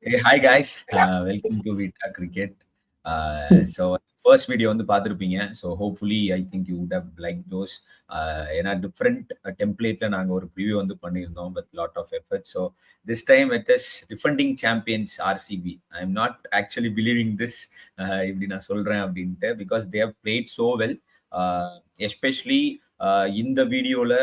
Hey, hi guys. Welcome to Vita Cricket. So first video வந்து பார்த்துருப்பீங்க. So hopefully I think you would have liked those. ஏன்னா different templateல நாங்க ஒரு preview வந்து பண்ணியிருந்தோம் with lot of effort. So this time it is defending champions RCB. I'm not actually believing this இப்படி நான் சொல்றேன் அப்படின்ட்டு because they have played so well. Especially இந்த வீடியோல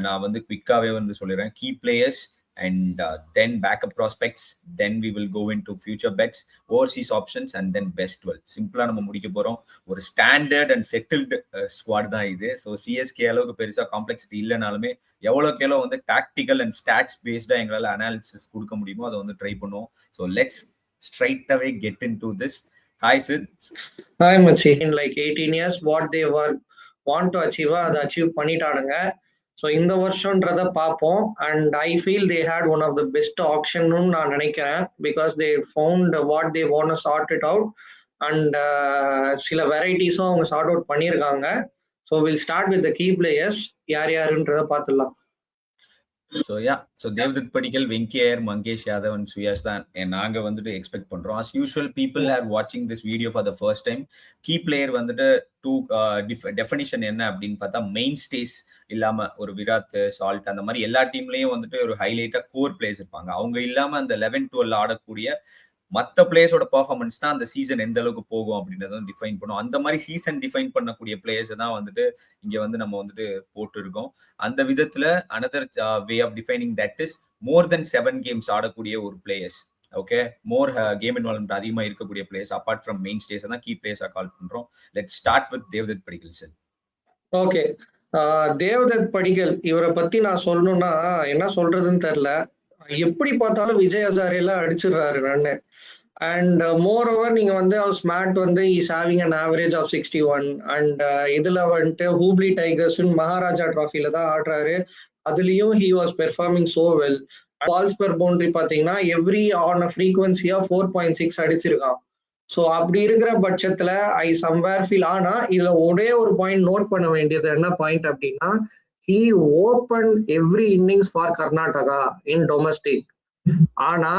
நான் வந்து குவிக்காவே வந்து சொல்லிடுறேன் key players and then backup prospects, then we will go into future bets, overseas options and then best 12. சிம்பிளா நம்ம முடிக்க போறோம். ஒரு ஸ்டாண்டர்ட் அண்ட் செட்டில்டு ஸ்குவாட் தான் இது. ஸோ சிஎஸ்கே அளவுக்கு பெருசா காம்ப்ளெக்சிட்டி இல்லைனாலுமே எவ்வளோக்கு எவ்வளோ வந்து டாக்டிக்கல் அண்ட் ஸ்டாட்ஸ் பேஸ்டா எங்களால் அனாலிசிஸ் கொடுக்க முடியுமோ அதை வந்து ட்ரை பண்ணுவோம். So let's straight away get into this. Hi Sid. Hi மச்சி. In like 18 years what they want to achieve அதை அச்சீவ் பண்ணிட்டானுங்க. ஸோ இந்த வருஷன்றத பார்ப்போம். And I feel they had one of the best ஆப்ஷன்னு நான் நினைக்கிறேன். Because they found what they want sort it out. And சில வெரைட்டிஸும் அவங்க சார்ட் அவுட் பண்ணியிருக்காங்க. So will start with the key players. யார் யாருன்றத பார்த்துடலாம். ஸோ தேவ்தத் படிக்கல், வெங்கி ஐயர், மங்கேஷ் யாதவ் அண்ட் சுயாஷ் தான் நாங்க வந்துட்டு எக்ஸ்பெக்ட் பண்றோம். அஸ் யூஷுவல் பீப்புள் ஆர் வாட்சிங் this video for the first time. Key player வந்துட்டு டெஃபினிஷன் என்ன அப்படின்னு பார்த்தா மெயின் ஸ்டேஸ் இல்லாம ஒரு விராத், சால்ட் அந்த மாதிரி எல்லா டீம்லயும் வந்துட்டு ஒரு ஹைலைட்டா கோர் பிளேயர்ஸ் இருப்பாங்க. அவங்க இல்லாம அந்த 11-12 ஆடக்கூடிய மற்ற பிளேயர்ஸோட பர்ஃபார்மன்ஸ் தான் அந்த சீசன் எந்த அளவுக்கு போகும் அப்படின்றத டிஃபைன் பண்ணும். அந்த மாதிரி சீசன் டிஃபைன் பண்ணக்கூடிய பிளேயர்ஸ் தான் வந்துட்டு இங்க வந்து நம்ம வந்துட்டு போட்டு இருக்கோம். அந்த விதத்துல another way of defining that is more than 7 games ஆடக்கூடிய ஒரு players. Okay, more game involvement அதிகமா இருக்கக்கூடிய players apart from mainstays தான் கீ பிளேயர்ஸா கால் பண்றோம். Let's start with Devdutt Padikkal sir. Okay, Devdutt Padikkal இவரை பத்தி நான் சொல்லணும்னா என்ன சொல்றதுன்னு தெரியல. எப்படி பார்த்தாலும் விஜய் ஹசாரேல அடிச்சிடுறாரு ரன்னு. அண்ட் மோர் ஓவர் நீங்க வந்து அவர் ஸ்மார்ட் வந்து is having an average of 61. And இதுல வந்துட்டு ஹூப்ளி டைகர்ஸ் மகாராஜா ட்ராஃபில தான் ஆடுறாரு. அதுலயும் he was performing so well. Balls per boundary பாத்தீங்கன்னா எவ்ரி ஆன் அ ஃப்ரீக்வன்சியா 4.6 அடிச்சிருக்கான். ஸோ அப்படி இருக்கிற பட்சத்துல ஐ சம்வேர் ஃபீல். ஆனா இதுல ஒரே ஒரு பாயிண்ட் நோட் பண்ண வேண்டியது என்ன பாயிண்ட் அப்படின்னா, he opened every innings for Karnataka in domestic. ஆனா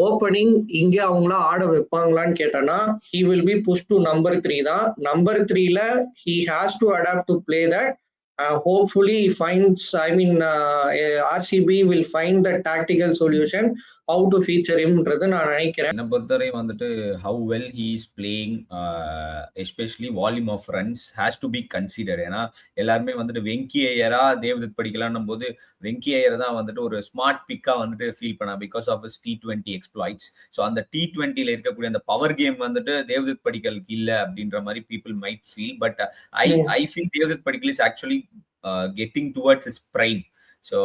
ஓப்பனிங் இங்க அவங்கள ஆட வைப்பாங்களான்னு கேட்டனா he will be pushed to number 3 தான். நம்பர் 3ல he has to adapt to play that. Hopefully he finds, RCB will find the tactical solution how to feature himன்றது நான் நினைக்கிறேன். என்ன பொறுத்தவரை வந்துட்டு how well he is playing, especially volume of runs has to be considered. ஏன்னா எல்லாருமே வந்துட்டு வெங்கி ஐயரா தேவ்தத் படிக்கலான்னும் போது வெங்கி ஐயர் தான் வந்துட்டு ஒரு ஸ்மார்ட் பிக்கா வந்துட்டு ஃபீல் பண்ணா because of T20 exploits. So அந்த T20ல இருக்கக்கூடிய அந்த பவர் கேம் வந்துட்டு தேவ்தத் படிக்கலுக்கு இல்லை அப்படின்ற மாதிரி people might feel. But I feel Devdutt Padikkal is actually getting towards his prime. So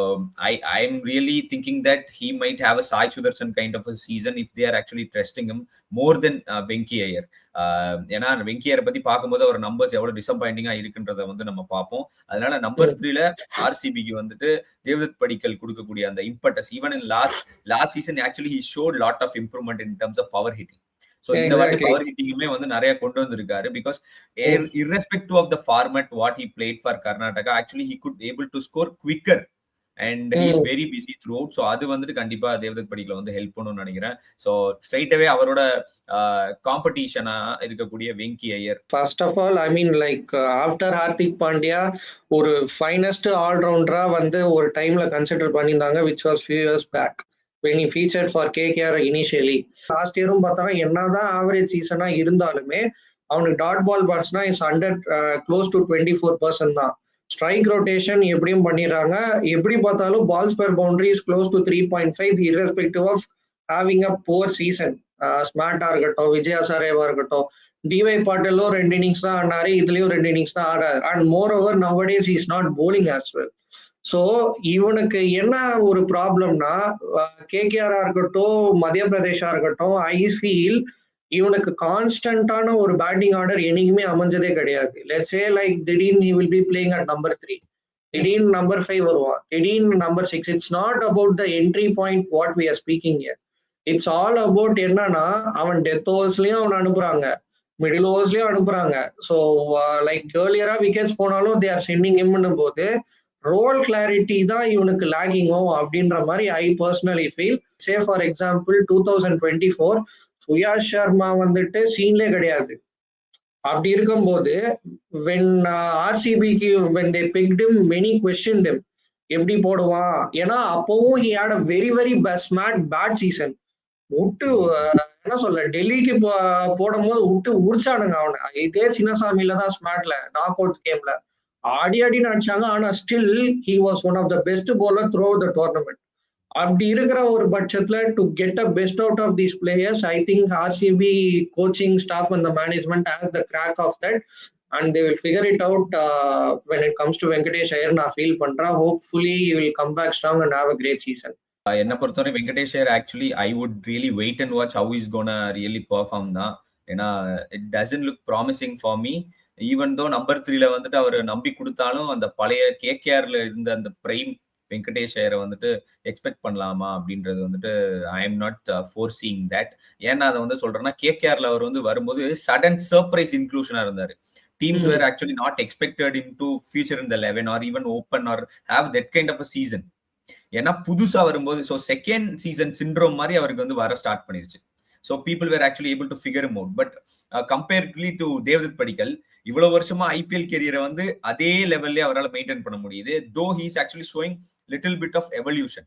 I'm really thinking that he might have a Sai Sudarshan kind of a season if they are actually trusting him more than Venki Iyer. ஏன்னா வெங்கி ஐயர் பத்தி பார்க்கும்போது அவர் numbers எவ்வளவு டிசப்பாயிண்டிங்கா இருக்குன்றத வந்து நம்ம பார்ப்போம். அதனால number 3ல ஆர்சிபிக்கு வந்துட்டு தேவ்தத் படிக்கல் கொடுக்கக்கூடிய அந்த impetus even in last season actually he showed lot of improvement in terms of power hitting. So இந்த வாட்டி பவர் ஹிட்டிங்குமே வந்து நிறைய கொண்டு வந்திருக்காரு because irrespective of the format what he played for Karnataka, actually he could able to score quicker and he is very busy throughout. So அது வந்துட்டு கண்டிப்பா தேவ்தத் படிக்கல வந்து ஹெல்ப் பண்ணணும்னு நினைக்கிறேன். ஸோ ஸ்ட்ரைட்டாவே அவரோட காம்படிஷனா இருக்கக்கூடிய Venky Iyer. First of all I mean like after Hardik Pandya ஒரு ஃபைனஸ்ட் ஆல்ரவுண்டரா வந்து ஒரு டைம்ல கன்சிடர் பண்ணியிருந்தாங்க which was few years back when he featured for KKR initially. Last இயரும் பார்த்தா என்னதான் ஆவரேஜ் சீசனா இருந்தாலுமே அவனுக்கு டாட் பால் பால்ஸ்னா இஸ் அண்டர் க்ளோஸ் டு 24% தான். ஸ்ட்ரைக் ரொட்டேஷன் எப்படியும் பண்ணிடுறாங்க. எப்படி பார்த்தாலும் balls per boundary is close to 3.5 irrespective of having a poor season. ஸ்மார்ட்டா இருக்கட்டும், விஜய் ஹசாரேவா இருக்கட்டும், டிவை பாட்டிலும் 2 இன்னிங்ஸ் தான் ஆனாரு, இதுலயும் 2 இன்னிங்ஸ் தான் ஆடாரு. And moreover nowadays is not bowling as well. ஸோ இவனுக்கு என்ன ஒரு ப்ராப்ளம்னா, கேகேஆரா இருக்கட்டும், மத்திய பிரதேஷா இருக்கட்டும், ஐ ஃபீல் இவனுக்கு கான்ஸ்டன்டான ஒரு பேட்டிங் ஆர்டர் என்னைக்குமே அமைஞ்சதே கிடையாது. லெட்ஸ் சே லைக் திடீர்னு he will be playing at number 3, திடீர்னு நம்பர் 5 வருவான், திடீர்னு number 6. It's not about the entry point what we are speaking here. It's all about என்னன்னா அவன் டெத் ஓவர்ஸ்லயும் அவன் அனுப்புறாங்க, மிடில் ஓவர்ஸ்லயும் அனுப்புறாங்க. ஸோ லைக் ஏர்லியரா விக்கெட்ஸ் போனாலும் தே ஆர் சென்டிங் ஹிம்னு போது ரோல் கிளாரிட்டி தான் இவனுக்கு லேகிங்கோ அப்படின்ற மாதிரி I personally feel. Say for example 2024 Suyash Sharma வந்துட்டு சீன்லே கிடையாது. அப்படி இருக்கும்போது when ஆர்சிபிக்கு when they picked him many questioned him எப்படி போடுவான், ஏன்னா அப்பவும் he had a very very smart bad season. விட்டு என்ன சொல்ல டெல்லிக்கு போடும் போது விட்டு உரிச்சானுங்க அவனை. இதே சின்னசாமியில தான் ஸ்மார்ட்ல நாக் அவுட் கேம்ல ஆடி ஆடின்னு அடிச்சாங்க. ஆனா still he was one of the best bowler through the tournament. அப்படி இருக்கிற ஒரு பட்சத்துல to get a best out of these players, I think RCB coaching staff and the management has the crack of that and they will figure it out when it comes to Venkatesh Iyer. நான் feel பண்றேன் hopefully you will come back strong and have a great season. என்னை பொறுத்தவரை Venkatesh Iyer actually I would really wait and watch how is gonna really perform தான். ஏன்னா it doesn't look promising for me. Even though number 3ல வந்துட்டு அவர் நம்பி கொடுத்தாலும் அந்த பழைய கேகேஆர்ல இருந்த அந்த பிரைம் வெங்கடேஷ் ஐயரை வந்துட்டு எக்ஸ்பெக்ட் பண்ணலாமா அப்படின்றது வந்துட்டு ஐ எம் நாட் ஃபோர்சீயிங் தட். ஏன்னா அதை வந்து சொல்றேன்னா கேகேஆர்ல அவர் வந்து வரும்போது சடன் சர்ப்ரைஸ் இன்க்ளூஷனா இருந்தாரு. Teams were actually not expected him to future in the 11 or even open or have that kind of a season. ஏன்னா புதுசா வரும்போது ஸோ செகண்ட் சீசன் சிண்ட்ரோம் மாதிரி அவருக்கு வந்து வர ஸ்டார்ட் பண்ணிருச்சு. So people were actually able to figure him out. But comparedly to Devdutt Padikkal இவ்வளவு வருஷமா ஐபிஎல் கெரியரை வந்து அதே லெவல்லே அவரால் மெயின்டைன் பண்ண முடியுது. Though he's actually showing little bit of evolution.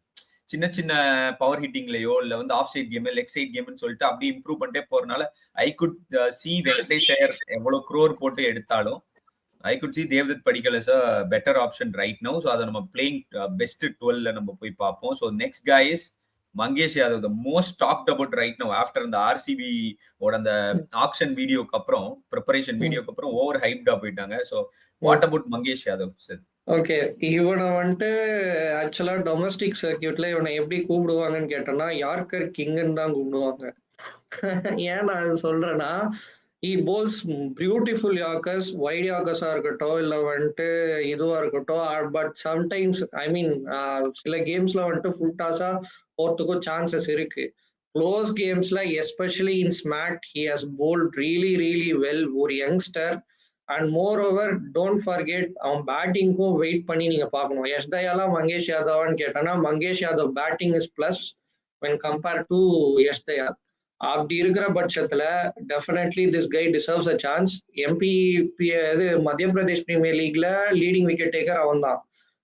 சின்ன சின்ன பவர் ஹிட்டிங்லயோ இல்ல வந்து off side game leg side கேம்னு சொல்லிட்டு அப்படி இம்ப்ரூவ் பண்ணிட்டே போறதுனால I could see Venkatesh Iyer எவ்வளவு க்ரோர் போட்டு எடுத்தாலும் I could see Devdutt Padikkal is a better option right now. So அதை நம்ம பிளேயிங் பெஸ்ட் 12ல நம்ம போய் பார்ப்போம். So next guy is Mangesh Yadav, the most talked about right now after அந்த ஆர்சிபி ஓட அந்த ஆக்ஷன் வீடியோக்கு அப்புறம் ப்ரிப்பரேஷன் வீடியோக்கு அப்புறம் ஓவர் ஹைப்டா போயிட்டாங்க. So what about Mangesh Yadav sir? Okay, இவனை வந்துட்டு ஆக்சுவலா டொமஸ்டிக் சர்க்கியூட்ல இவனை எப்படி கூப்பிடுவாங்கன்னு கேட்டோம்னா யார்கர் கிங்னு தான் கூப்பிடுவாங்க. ஏன் நான் அது சொல்றேன்னா he bowls beautiful yorkers, wide யார்கர்ஸா இருக்கட்டும் இல்ல வந்துட்டு இதுவா இருக்கட்டும். பட் சம்டைம்ஸ் ஐ மீன் சில கேம்ஸ்ல வந்துட்டு ஃபுல் டாஸா போறதுக்கும் சான்சஸ் இருக்கு. க்ளோஸ் கேம்ஸ்ல especially in SMAT he has bowled really really well. ஒரு youngster and moreover don't forget அவன் பேட்டிங்க்கும் வெயிட் பண்ணி நீங்க பார்க்கணும். யஷ் தயாலா மங்கேஷ் யாதவான்னு கேட்டோன்னா Mangesh Yadav batting is plus when compare to Yash Dayal. அப்படி இருக்கிற பட்சத்துல definitely this guy deserves a chance. MP இது மத்திய பிரதேஷ் பிரீமியர் லீக்ல லீடிங் விக்கெட் டேக்கர் அவன் தான்.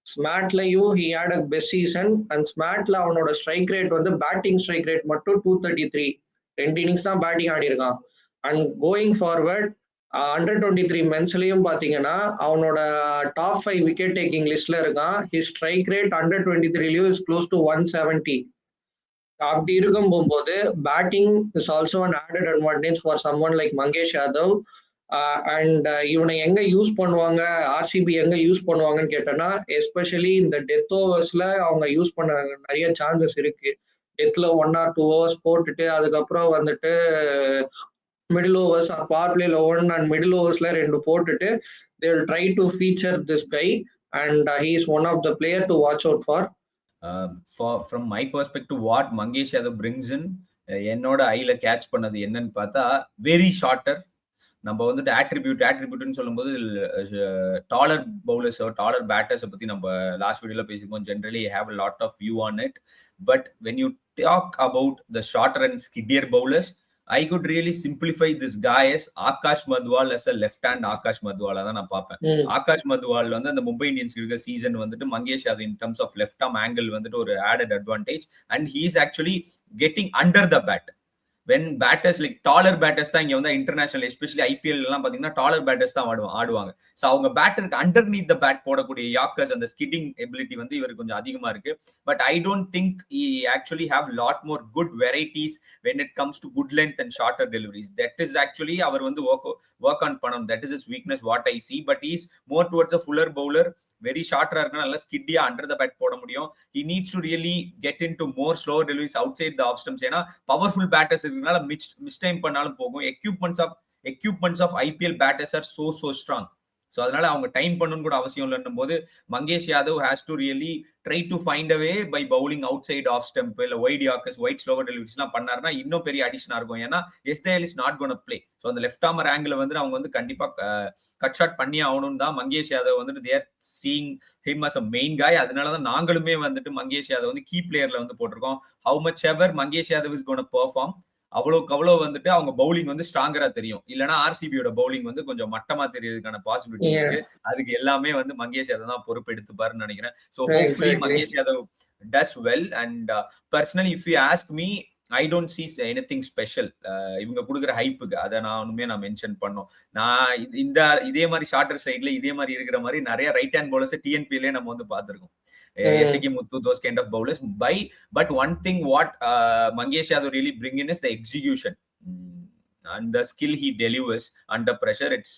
ஸ்மார்ட்லயும் he had a best season and ஸ்மார்ட்ல அவனோட ஸ்ட்ரைக் ரேட் வந்து பேட்டிங் ஸ்ட்ரைக் ரேட் மட்டும் 233. 2 இன்னிங்ஸ் தான் பேட்டிங் ஆடி இருக்கான். அண்ட் கோயிங் ஃபார்வர்ட் அண்டர்-23 மென்ஸ்லயும் பாத்தீங்கன்னா அவனோட டாப் 5 விக்கெட் டேக்கிங் லிஸ்ட்ல இருக்கான். ஹிஸ் ஸ்ட்ரைக் ரேட் அண்டர்-23லயும் இஸ் க்ளோஸ் டு 170. அப்படி இருக்கும் போகும்போது batting is also an added advantage for someone like Mangesh Yadav. And இவனை எங்க யூஸ் பண்ணுவாங்க, ஆர்சிபி எங்க யூஸ் பண்ணுவாங்கன்னு கேட்டோன்னா எஸ்பெஷலி இந்த டெத் ஓவர்ஸ்ல அவங்க யூஸ் பண்ண நிறைய சான்சஸ் இருக்கு. டெத்ல 1 or 2 ஓவர்ஸ் போட்டுட்டு அதுக்கப்புறம் வந்துட்டு மிடில் ஓவர்ஸ் பவர் பிளேல 1 அண்ட் மிடில் ஓவர்ஸ்ல 2 போட்டுட்டு they will try to feature this guy and he is one of the player to watch out for. From my perspective what Mangesh Yadav brings in என்னோட ஐல catch பண்ணது என்னன்னு பார்த்தா very shorter. நம்ம வந்துட்டு ஆட்ரிபியூட்னு சொல்லும்போது dollar பவுலர்ஸோ dollar பேட்டர்ஸை பற்றி நம்ம last வீடியோவில் பேசியிருப்போம். Generally have a lot of view on it. But when you talk about the shorter and skiddier bowlers I could really simplify this guy as Akash Madhwal as a left hand Akash Madhwal தான் நான் பார்ப்பேன். ஆகாஷ் மத்வால் வந்து அந்த Mumbai Indians இருக்க season வந்துட்டு Mangesh Yadav in terms of left arm angle வந்துட்டு ஒரு added advantage and he is actually getting under the bat. when batters like taller batters தான் இங்க வந்து இன்டர்நேஷனல் எஸ்பெஷலி ஐபிஎல் எல்லாம் பாத்தீங்கன்னா டாலர் பேட்டர்ஸ் தான் ஆடுவாங்க. ஸோ அவங்க பேட்டருக்கு அண்டர்நீத் த பேட் போடக்கூடிய யாக்கர்ஸ் அந்த ஸ்கிட்டிங் எபிலிட்டி வந்து இவருக்கு கொஞ்சம் அதிகமா இருக்கு. But I don't think he actually have lot more good varieties when it comes to good length and shorter deliveries. That is actually அவர் வந்து work on பண்ணணும். That is his weakness what I see. But he is more towards a fuller bowler. Very ஷார்ட்டரா இருக்கணும், நல்லா ஸ்கிட்டியா under the bad போட முடியும். he needs to really get into more slower deliveries outside the off stumps. ஏன்னா powerful batters இருக்கனால miss time பண்ணாலும் போகும். Equipments of IPL batters are so strong. So அதனால அவங்க டைம் பண்ணணும்னு கூட அவசியம் இல்லைன்னும் போது Mangesh Yadav has to really try to find a way by bowling outside off stump இல்லை ஒயிட் யாக்கர்ஸ் ஒயிட் ஸ்லோவர் டெலிவரிஸ்லாம் பண்ணாருன்னா இன்னும் பெரிய அடிஷனா இருக்கும். ஏன்னா எஸ்தேல் is not gonna play. So அந்த லெஃப்ட் ஆர்மர் ஆங்கிள் வந்து அவங்க வந்து கண்டிப்பா கட் ஷாட் பண்ணி ஆகணும் தான் மங்கேஷ் யாதவ் வந்துட்டு they're seeing him as a main guy. அதனாலதான் நாங்களுமே வந்துட்டு மங்கேஷ் யாதவ் வந்து கீ பிளேயர்ல வந்து போட்டிருக்கோம். How much ever Mangesh Yadav is gone perform, அவ்வளவுக்கு அவ்வளவு வந்துட்டு அவங்க பவுலிங் வந்து ஸ்ட்ராங்கரா தெரியும். இல்லைன்னா ஆர்சிபியோட பவுலிங் வந்து கொஞ்சம் மட்டமா தெரியறதுக்கான பாசிபிலிட்டி இருக்கு. அதுக்கு எல்லாமே வந்து மங்கேஷ் யாதவ் தான் பொறுப்பு எடுத்துப்பாருன்னு நினைக்கிறேன். So hopefully Mangesh Yadav does well. And personally if you ask me, I don't see anything special இவங்க கொடுக்குற ஹைப்புக்கு. அதை நான் மென்ஷன் பண்ணோம். நான் இதே மாதிரி ஷார்ட்டர் சைட்ல இதே மாதிரி இருக்கிற மாதிரி நிறைய ரைட் ஹேண்ட் பவுலர்ஸ் டிஎன்பிலே நம்ம வந்து பார்த்திருக்கோம். Yashiki Muthu, those kind of bowlers. But one thing what Mangesh Yadav really bring in is the execution and the skill he delivers under pressure. It's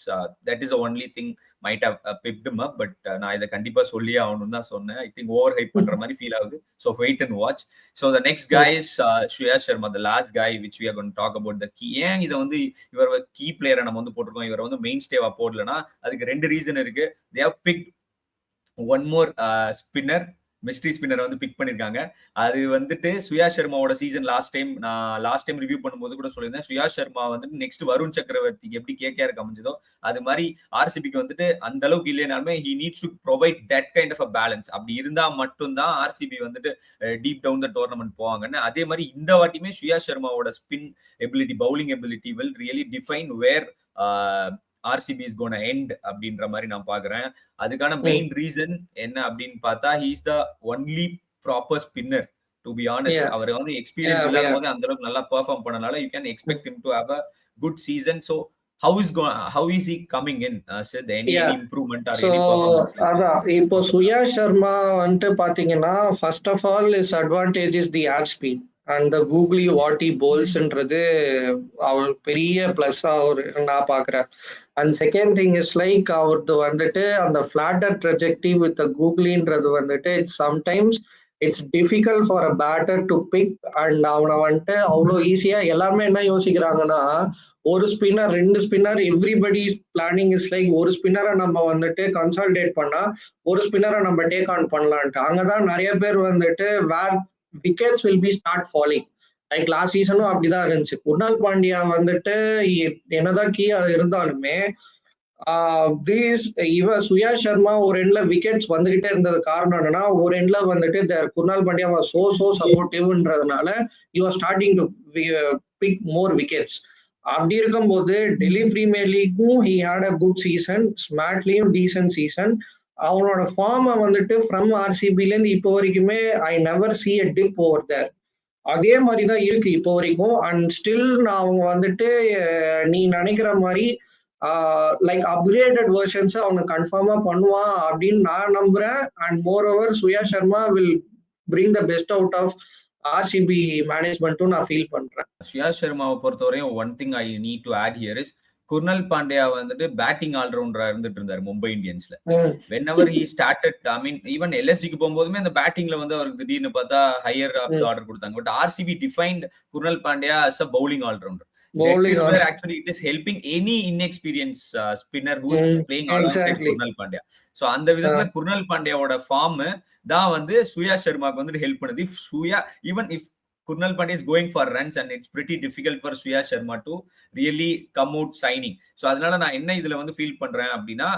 that is the only thing might have picked him up. But நான் இதை கண்டிப்பா சொல்லியே ஆகணும்னு தான் சொன்னேன். I think over hype பண்ற மாதிரி feel ஆகுது. So wait and watch. So the next guy is Shreyas Sharma, the last guy which we are going to talk about. The key, ஏன் இதை வந்து இவர் கீ பிளேயரை நம்ம வந்து போட்டிருக்கோம், இவர் வந்து மெயின் ஸ்டேவா போடலன்னா அதுக்கு ரெண்டு ரீசன் இருக்கு. They have picked one more spinner, mystery spinner வந்து பிக் பண்ணிருக்காங்க. அது வந்துட்டு சுயாஷ் சர்மாவோட சீசன் லாஸ்ட் டைம் ரிவ்யூ பண்ணும்போது கூட சொல்லியிருந்தேன். சுயாஷ் சர்மா வந்துட்டு நெக்ஸ்ட் வருண் சக்கரவர்த்திக்கு எப்படி கேகேஆருக்கு அமைஞ்சதோ அது மாதிரி ஆர்சிபிக்கு வந்துட்டு அந்த அளவுக்கு இல்லைனாலுமே he needs to provide that kind of a balance. அப்படி இருந்தா மட்டும்தான் ஆர்சிபி வந்துட்டு டீப் டவுன் த டோர்னமெண்ட் போவாங்கன்னு. அதே மாதிரி இந்த வாட்டியுமே சுயாஷ் சர்மாவோட spin ability, bowling ability will really define where RCB is going to end அப்படின்ற மாதிரி நான் பாக்குறேன். அதுக்கான மெயின் ரீசன் என்ன அப்படின்னு பார்த்தா, he is the only proper spinner to be honest. அவர் வந்து எக்ஸ்பீரியன்ஸ் இல்லாத போது அந்த அளவுக்கு நல்லா பெர்ஃபார்ம் பண்ணனால you can expect him to have a good season. So how is he coming in? Any improvement or any performance? அதான் இப்போ சுயாஷ் சர்மா வந்து பாத்தீங்கன்னா first of all is advantage is the air speed and the googly வாட்டி போல்ஸ்ன்றது அவர் பெரிய பிளஸ்ஸா நான் பாக்குறேன். And second thing is like அவரது வந்துட்டு அந்த ஃபிளாட்டர் ட்ரெஜெக்டி வித் கூகுளின்றது வந்துட்டு it's sometimes it's difficult for a batter to pick. And அவனை வந்துட்டு அவ்வளோ ஈஸியா எல்லாருமே என்ன யோசிக்கிறாங்கன்னா, ஒரு spinner 2 spinner everybody planning is like ஒரு ஸ்பின்னரை நம்ம வந்துட்டு கன்சால்டேட் பண்ணா ஒரு ஸ்பின்னரை நம்ம டேக் ஆன் பண்ணலான்ட்டு. அங்கதான் நிறைய பேர் வந்துட்டு where wickets will be start falling. Like last சீசனும் அப்படிதான் இருந்துச்சு. குர்னால் பாண்டியா வந்துட்டு என்னதான் கீயா இருந்தாலுமே சுயாஷ் சர்மா ஒரு எண்ட்ல விக்கெட்ஸ் வந்துகிட்டே இருந்தது காரணம் என்னன்னா, ஒரு எண்ட்ல வந்துட்டு குர்னால் பாண்டியா வாஸ் சோ சப்போர்ட்டிவ்ன்றதுனால you are starting to pick more wickets. அப்படி இருக்கும்போது டெல்லி பிரீமியர் லீக்கும் he had a good season, ஸ்மார்ட்லியும் டீசன்ட் சீசன். அவனோட ஃபார்மை வந்துட்டு ஃப்ரம் ஆர்சிபிலேருந்து இப்போ வரைக்குமே I never see a dip over there. அதே மாதிரிதான் இருக்கு இப்போ வரைக்கும். அண்ட் ஸ்டில் நான் அவங்க வந்துட்டு நீ நினைக்கிற மாதிரி லைக் அப்கிரேடட் வெர்ஷன்ஸ் அவங்க கன்ஃபார்மா பண்ணுவான் அப்படின்னு நான் நம்புறேன். And moreover Suyash Sharma will bring the best out of RCB மேனேஜ்மெண்ட்டும் நான் ஃபீல் பண்றேன். சுயாஷ் சர்மாவை பொறுத்தவரையும் one thing I need to add here is Krunal Pandya வந்துட்டு பேட்டிங் ஆல்ரவுண்டரா இருந்துட்டு இருந்தாரு Mumbai இந்தியன்ஸ்ல. whenever he started, I mean even LSGக்கு போகும்போதுமே அந்த பேட்டிங்ல வந்து அவருக்கு திடீர்னு பார்த்தா ஹையர் ஆஃப் தி ஆர்டர் கொடுத்தாங்க. But RCB defined Krunal Pandya as a bowling all-rounder. That is where actually it is helping any inexperienced spinner who is playing alongside Krunal Pandya. So அந்த விதத்துல Krunal பாண்டியாவோட form தான் வந்து சுயாஷ் சர்மாக்கு வந்து ஹெல்ப் பண்ணுது. Even if Kurnal Pandya is going for runs and it's pretty difficult for Suyash Sharma to really come out signing. So அதனால நான் என்ன இதுல வந்து ஃபீல் பண்றேன் அப்படின்னா,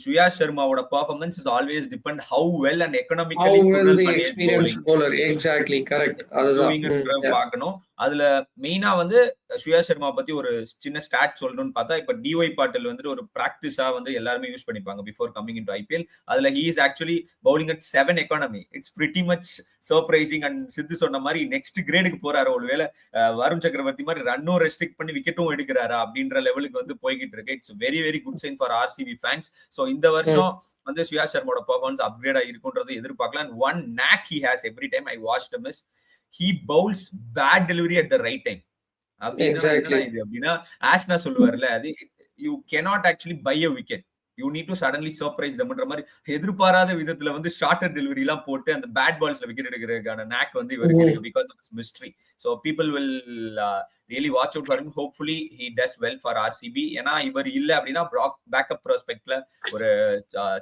சுயாஷ் சர்மாவோட performance is always depend how well and economically Kurnal Pandya is bowling. Exactly correct. அதுதான் பார்க்கணும். அதுல மெயினா வந்து சுயாஷ் சர்மா பத்தி ஒரு சின்ன ஸ்டாட் சொல்லணும்னு பார்த்தா, இப்ப டிஒய் பாட்டில் வந்துட்டு ஒரு பிராக்டிஸா வந்து எல்லாருமே யூஸ் பண்ணிப்பாங்க பிஃபோர் கமிங் இன்டு ஐபிஎல். அதுல he is actually bowling at 7 economy. It's pretty much surprising. And Sidhu சொன்ன மாதிரி நெக்ஸ்ட் கிரேடுக்கு போறாரு. ஒருவேளை வருண் சக்கரவர்த்தி மாதிரி ரன்னும் ரெஸ்ட்ரிக்ட் பண்ணி விக்கெட்டும் எடுக்கிறாரா அப்படின்ற லெவலுக்கு வந்து போய்கிட்டு இருக்கு. It's very very good sign for RCB fans. So இந்த வருஷம் வந்து சுயாஷ் சர்மாவோட பெர்ஃபார்மன்ஸ் அப்கிரேட் ஆகிருக்குன்றது எதிர்பார்க்கலாம். One knock he has every time I watched him is he bowls bad delivery at the right time. அப்படின்னா ஆஷ்னா சொல்லுவார்ல, அது you cannot actually buy a wicket, you need to suddenly surprise themன்ற மாதிரி எதிர்பாராத விதத்துல வந்து shorter delivery எல்லாம் போட்டு அந்த bad பால்ஸ்ல wicket எடுக்கிறதுக்கான நாக் வந்து இவருக்கு இருக்கு because of this mystery. So people will really watch out for him. Hopefully he does well for RCB. ஏன்னா இவர் இல்ல அப்படின்னா பேக்கப் ப்ராஸ்பெக்ட்ல ஒரு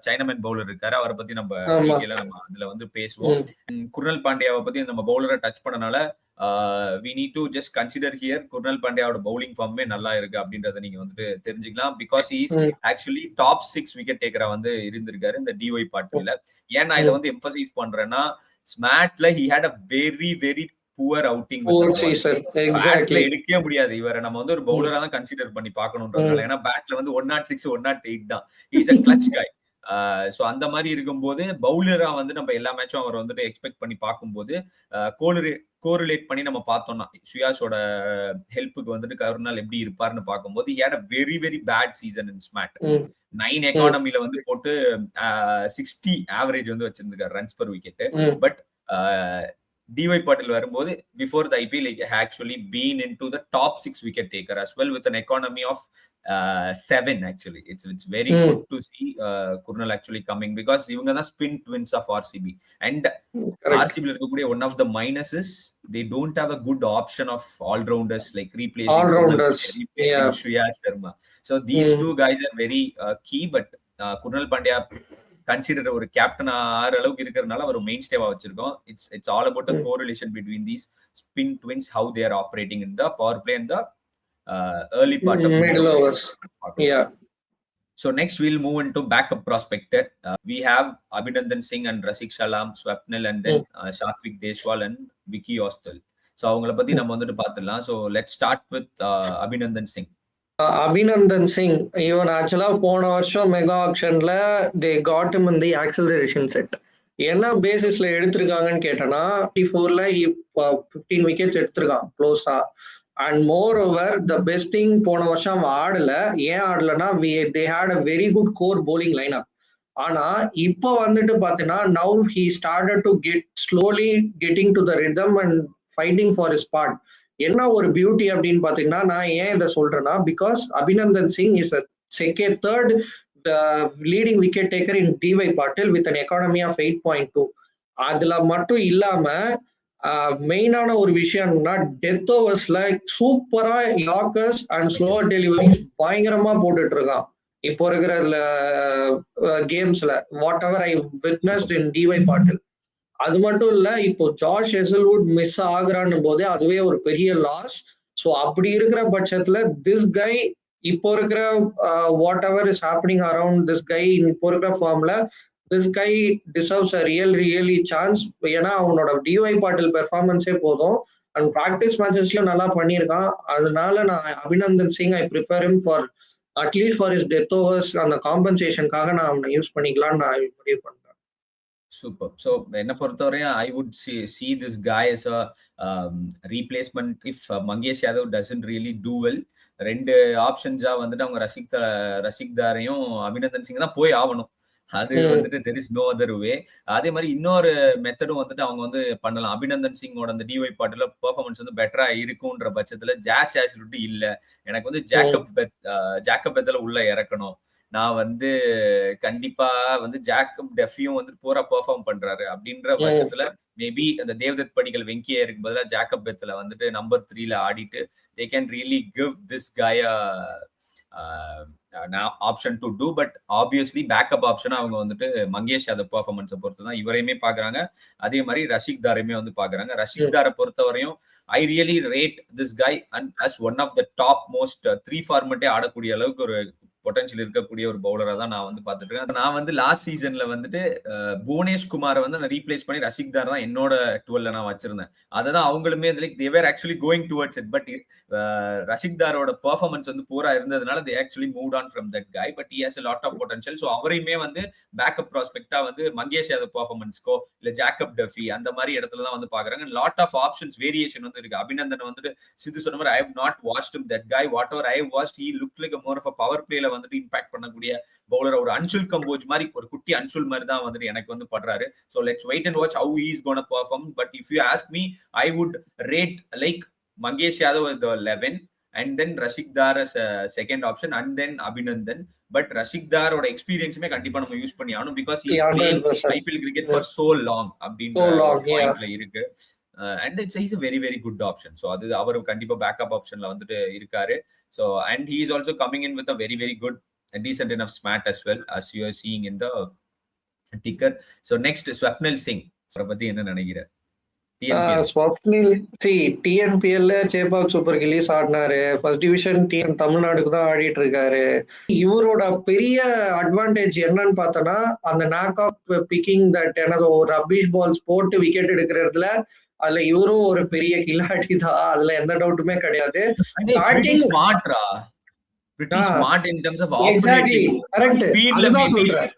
சைனாமேன் பவுலர் இருக்காரு. அவரை பத்தி நம்ம டீடைலா நம்ம அதுல வந்து பேசுவோம். குர்னல் பாண்டியாவை பத்தி நம்ம பவுலரை டச் பண்ணனால we need to just consider here Krunal பாண்டியாவோட பவுலிங் ஃபார்மே நல்லா இருக்கு அப்படின்றத நீங்க வந்துட்டு தெரிஞ்சுக்கலாம். Because is actually top 6 wicket டேக்கரா வந்து இருந்திருக்காரு இந்த டிஒய் பாட்டில்ல. ஏன் நான் இதை வந்து எம்பசைஸ் பண்றேன்னா, ஸ்மாட்ல he had a very very poor outing எடுக்கவே முடியாது. இவரை நம்ம வந்து ஒரு பவுலரா தான் கன்சிடர் பண்ணி பார்க்கணும்ன்றதுனால. ஏன்னா பேட்ல வந்து 106 108 தான். Is a clutch guy. So அந்த மாதிரி இருக்கும்போது பவுலரா வந்து நம்ம எல்லா மேட்சும் அவர் வந்துட்டு எக்ஸ்பெக்ட் பண்ணி பார்க்கும்போது கோரிலேட் பண்ணி நம்ம பார்த்தோம்னா சுயாஷோட ஹெல்ப்புக்கு வந்துட்டு கருணால் எப்படி இருப்பாருன்னு பார்க்கும்போது he had a very very bad season in SMAT. 9 எக்கானமில வந்து போட்டு 60 ஆவரேஜ் வந்து வச்சிருந்திருக்காரு runs per wicket. But DY Patil வரும்போது before the IPL actually been into the top 6 wicket taker as well with an economy of 7 actually. It's very good to see Kurnal actually coming because இவங்க தான் spin twins of RCB and RCB ல இருக்கக்கூடிய one of the minuses they don't have a good option of all-rounders like replacing Shreyas Sharma. So these two guys are very key, but Kurnal Pandya consider ஒரு captain ஆற அளவுக்கு இருக்கிறதுனால அவர் main ஸ்டேவா வச்சிருக்கோம். It's all about the correlation between these spin twins, how they are operating in the power play and the early part of middle overs. Yeah. So next we'll move into backup prospect. We have Abhinandan Singh and Rasikh Shalam, Swapnil and then Satvik Deshwal and Vicky Austell. So அவங்கள பத்தி நம்ம வந்துட்டு பார்த்துடலாம். So let's start with Abhinandan Singh. Abhinandan Singh இவன் ஆக்சுவலா போன வருஷம் mega ஆக்ஷன்ல they got him in the acceleration set. என்ன பேசிஸ்ல எடுத்திருக்காங்கன்னு கேட்டனா 54ல 15 விக்கெட்ஸ் எடுத்திருக்கான் க்ளோஸா. And moreover the best thing போன வருஷம் அவன் ஆடல. ஏன் ஆடலன்னா they had a very good core bowling line up. ஆனா இப்போ வந்துட்டு பாத்தீங்கன்னா now he started to slowly getting to the rhythm and fighting for his spot. என்ன ஒரு பியூட்டி அப்படின்னு பாத்தீங்கன்னா, நான் ஏன் இதை சொல்றேன்னா because Abhinandan Singh is third leading wicket taker in DY Patil with an economy of 8.2. அதுல மட்டும் இல்லாம மெயினான ஒரு விஷயம்னா டெத் ஓவர்ஸ்ல சூப்பரா யாக்கர்ஸ் அண்ட் ஸ்லோவர் டெலிவரி பயங்கரமா போட்டுட்டு இருக்கான் இப்போ இருக்கிற கேம்ஸ்ல. Whatever I witnessed in DY Patil. அது மட்டும் இல்ல, இப்போ ஜார்ஜ் ஹெசல்வுட் மிஸ் ஆகுறான்னு போது அதுவே ஒரு பெரிய லாஸ். ஸோ அப்படி இருக்கிற பட்சத்துல திஸ் கை இப்போ இருக்கிற what ever is happening around this guy இப்போ இருக்கிற ஃபார்ம்ல this guy deserves a really chance. ஏன்னா அவனோட டிஒய் பாட்டில் பெர்ஃபார்மன்ஸே போதும் அண்ட் ப்ராக்டிஸ் மேட்சஸ்ல நல்லா பண்ணியிருக்கான். அதனால நான் Abhinandan Singh I prefer him for at least for is death overs. அந்த காம்பன்சேஷனுக்காக நான் அவனை யூஸ் பண்ணிக்கலாம்னு நான் முடிவு பண்றேன். Super. So என்ன பொறுத்தவரையும் I would see this guy as a replacement if Mangesh Yadav doesn't really do well. ரெண்டு ஆப்ஷன்ஸா வந்துட்டு அவங்க ரசிக்தாரையும் அபிநந்தன் சிங் தான் போய் ஆகணும். அது வந்துட்டு there is no other way. அதே மாதிரி இன்னொரு மெத்தடும் வந்துட்டு அவங்க வந்து பண்ணலாம். அபிநந்தன் சிங்கோட அந்த டிஒய் பாட்டில பெர்ஃபார்மன்ஸ் வந்து பெட்டரா இருக்குன்ற பட்சத்துல ஜாஸ் விட்டு இல்ல, எனக்கு வந்து ஜாக்கப் பெத்தல உள்ள இறக்கணும். நான் வந்து கண்டிப்பா வந்து ஜாக்கப் டெஃபியும் வந்து போரா பெர்ஃபார்ம் பண்றாரு அப்படின்ற பட்சத்துல மேபி அந்த தேவ்தத் படிக்கல் வெங்கியருக்கு பதிலா ஜாக்கப் பெத்தல வந்துட்டு நம்பர் 3ல ஆடிட்டு they can really give this guy option to do. But obviously backup option அவங்க வந்துட்டு மங்கேஷ் யாதவ் பெர்ஃபார்மன்ஸை பொறுத்து தான் இவரையுமே பாக்குறாங்க. அதே மாதிரி ரஷிக் தாரையுமே வந்து பாக்குறாங்க. ரஷிக் தாரை பொறுத்தவரையும் I really rate this guy and as one of the top most 3 ஃபார்மேட்டே ஆடக்கூடிய அளவுக்கு ஒரு பொட்டன்ஷியல் இருக்கக்கூடிய ஒரு பவுலரா தான் நான் வந்து பார்த்துட்டு இருக்கேன். நான் வந்து லாஸ்ட் சீசன்ல வந்துட்டு புவனேஷ் குமாரை வந்து நான் ரீப்ளேஸ் பண்ணி ரஷிக் தார் தான் என்னோட 12ல நான் வச்சிருந்தேன். அததான் அவங்களுமே they were actually going towards it, but Rasikh தாரோட பெர்ஃபார்மன்ஸ் வந்து பூரா இருந்ததுனால they actually moved on from that guy, but he has a lot of potential. So அவரையுமே வந்து பேக்கப் ப்ராஸ்பெக்டா வந்து மங்கேஷ் யாதவ் பெர்ஃபார்மன்ஸ்க்கோ இல்ல ஜாக்கப் டெஃபி அந்த மாதிரி இடத்துல தான் வந்து பாக்குறாங்க. லாட் ஆஃப் ஆப்ஷன்ஸ் வேரியேஷன் வந்து இருக்கு. அபிநந்தன் வந்துட்டு சித்து சொன்ன மாதிரி I have not watched him, that guy whatever I have watched he looked like a more of a power playல வந்துட்டு இம்பாக்ட் பண்ணக்கூடிய பவுலர். ஒரு அன்சுல் கம்போஜ் மாதிரி ஒரு குட்டி அன்சுல் மாதிரி தான் வந்துட்டு எனக்கு வந்து பண்றாரு. So let's wait and watch how he is going to perform. But if you ask me, I would rate like Mangesh Yadav as the 11 and then Rashik Dar as a second option and then Abhinandan. But Rashik Dar oda experience me kandipa நம்ம use பண்ணி ஆகணும் because he is playing IPL cricket for so long அப்படின்ற பாயிண்ட்ல இருக்கு. And it's is very very good option. So அது அவர் கண்டிப்பா backup ஆப்ஷன்ல வந்துட்டு இருக்காரு. So and he is also coming in with a very very good decent enough smart as well as you are seeing in the ticker. So next Swapnil Singh. அவரை பத்தி என்ன நினைக்கிற? TNPL. Swapnil டிஎன்பிஎல்ல சேப்பாக் சூப்பர் கில்லிஸ் ஆடினாரு. First division team தமிழ்நாடுக்கு தான் ஆடிட்டு இருக்காரு. இவரோட பெரிய அட்வான்டேஜ் என்னன்னு பார்த்தோன்னா அந்த நாக் ஆஃப் பிக்கிங் தட் ஒரு ரபிஷ் பால்ஸ் போட்டு விக்கெட் எடுக்கிறதுல அதுல இவரும் ஒரு பெரிய கில்லாடி தான். அதுல எந்த டவுட்டுமே கிடையாது. Pretty smart ரா. Pretty smart in terms of operating. Correct. அதுதான் சொல்றேன்.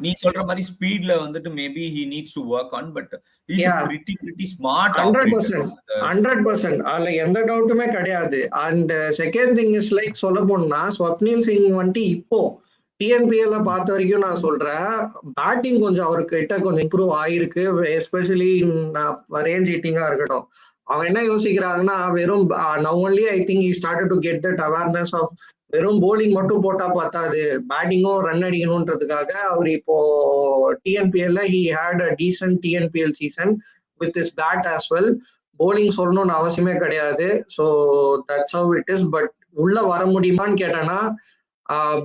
நீ சொல்ற மாதிரி ஸ்பீட்ல வந்துட்டு maybe he needs to work on, but he is pretty smart. 100% அதுல எந்த டவுட்டுமே கிடையாது. And second thing is like சொல்ல போனா ஸ்வப்னில் சிங் வந்துட்டு இப்போ டிஎன்பிஎல்ல பார்த்த வரைக்கும் நான் சொல்றேன் பேட்டிங் கொஞ்சம் அவர்கிட்ட கொஞ்சம் இம்ப்ரூவ் ஆயிருக்கு. எஸ்பெஷலி ரேஞ்ச் ஹிட்டிங்கா இருக்கட்டும். அவங்க என்ன யோசிக்கிறாங்கன்னா வெறும் now only I think he started to get that awareness of வெறும் போலிங் மட்டும் போட்டா பார்த்தாது, பேட்டிங்கும் ரன் அடிக்கணும்ன்றதுக்காக அவர் இப்போ டிஎன்பிஎல்ல he had a decent TNPL season with his bat as well. Bowling சொல்லணும்னு அவசியமே கிடையாது. So that's how it is. But உள்ள வர முடியுமான்னு கேட்டேன்னா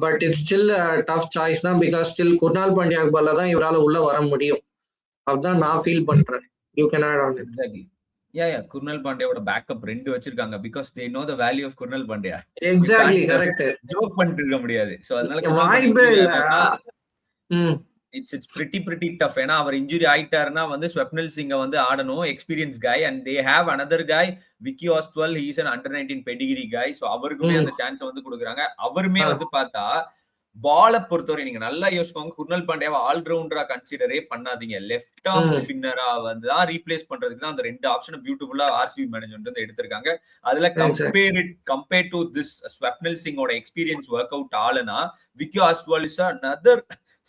but it's still tough choice தான். பிகாஸ் ஸ்டில் குர்னால் பாண்டியா பால்ல தான் இவரால் உள்ள வர முடியும். அதுதான் நான் ஃபீல் பண்றேன். You can add on it. Krunal பாண்டியாவோட பேக்கப் 2 வச்சிருக்காங்க. Because they know the value of Krunal Pandya. Exactly correct. Joke பண்ணிட்டு இருக்க முடியாது. சோ அதனால வாய்ப்பே இல்ல. It's pretty tough. ஏன்னா அவர் இன்ஜுரி ஆயிட்டாருன்னா வந்து ஸ்வப்னில் சிங்க வந்து ஆடணும், experience guy, and they have another guy Vicky Ostwal. he is an under 19 pedigree guy. So அவருக்குமே அந்த சான்ஸ் வந்து கொடுக்குறாங்க. அவருமே வந்து பார்த்தா பாலை பொறுத்தவரை நீங்க நல்லா யோசிக்கோங்க. குர்னல் பாண்டியாவை ஆல்ரவுண்டரா கன்சிடரே பண்ணாதீங்க. லெஃப்ட் ஆர்ம் ஸ்பின்னரா வந்து தான் ரீப்ளேஸ் பண்றதுக்கு தான் அந்த 2 ஆப்ஷன் பியூட்டிஃபுல்லா ஆர்சிபி மேனேஜ்மெண்ட் வந்து எடுத்திருக்காங்க. அதுல கம்பேர் டு திஸ் ஸ்வப்னில் சிங்கோட எக்ஸ்பீரியன்ஸ் ஒர்க் அவுட் ஆளுனா விக்கி ஆஸ்ட்வல் இஸ் another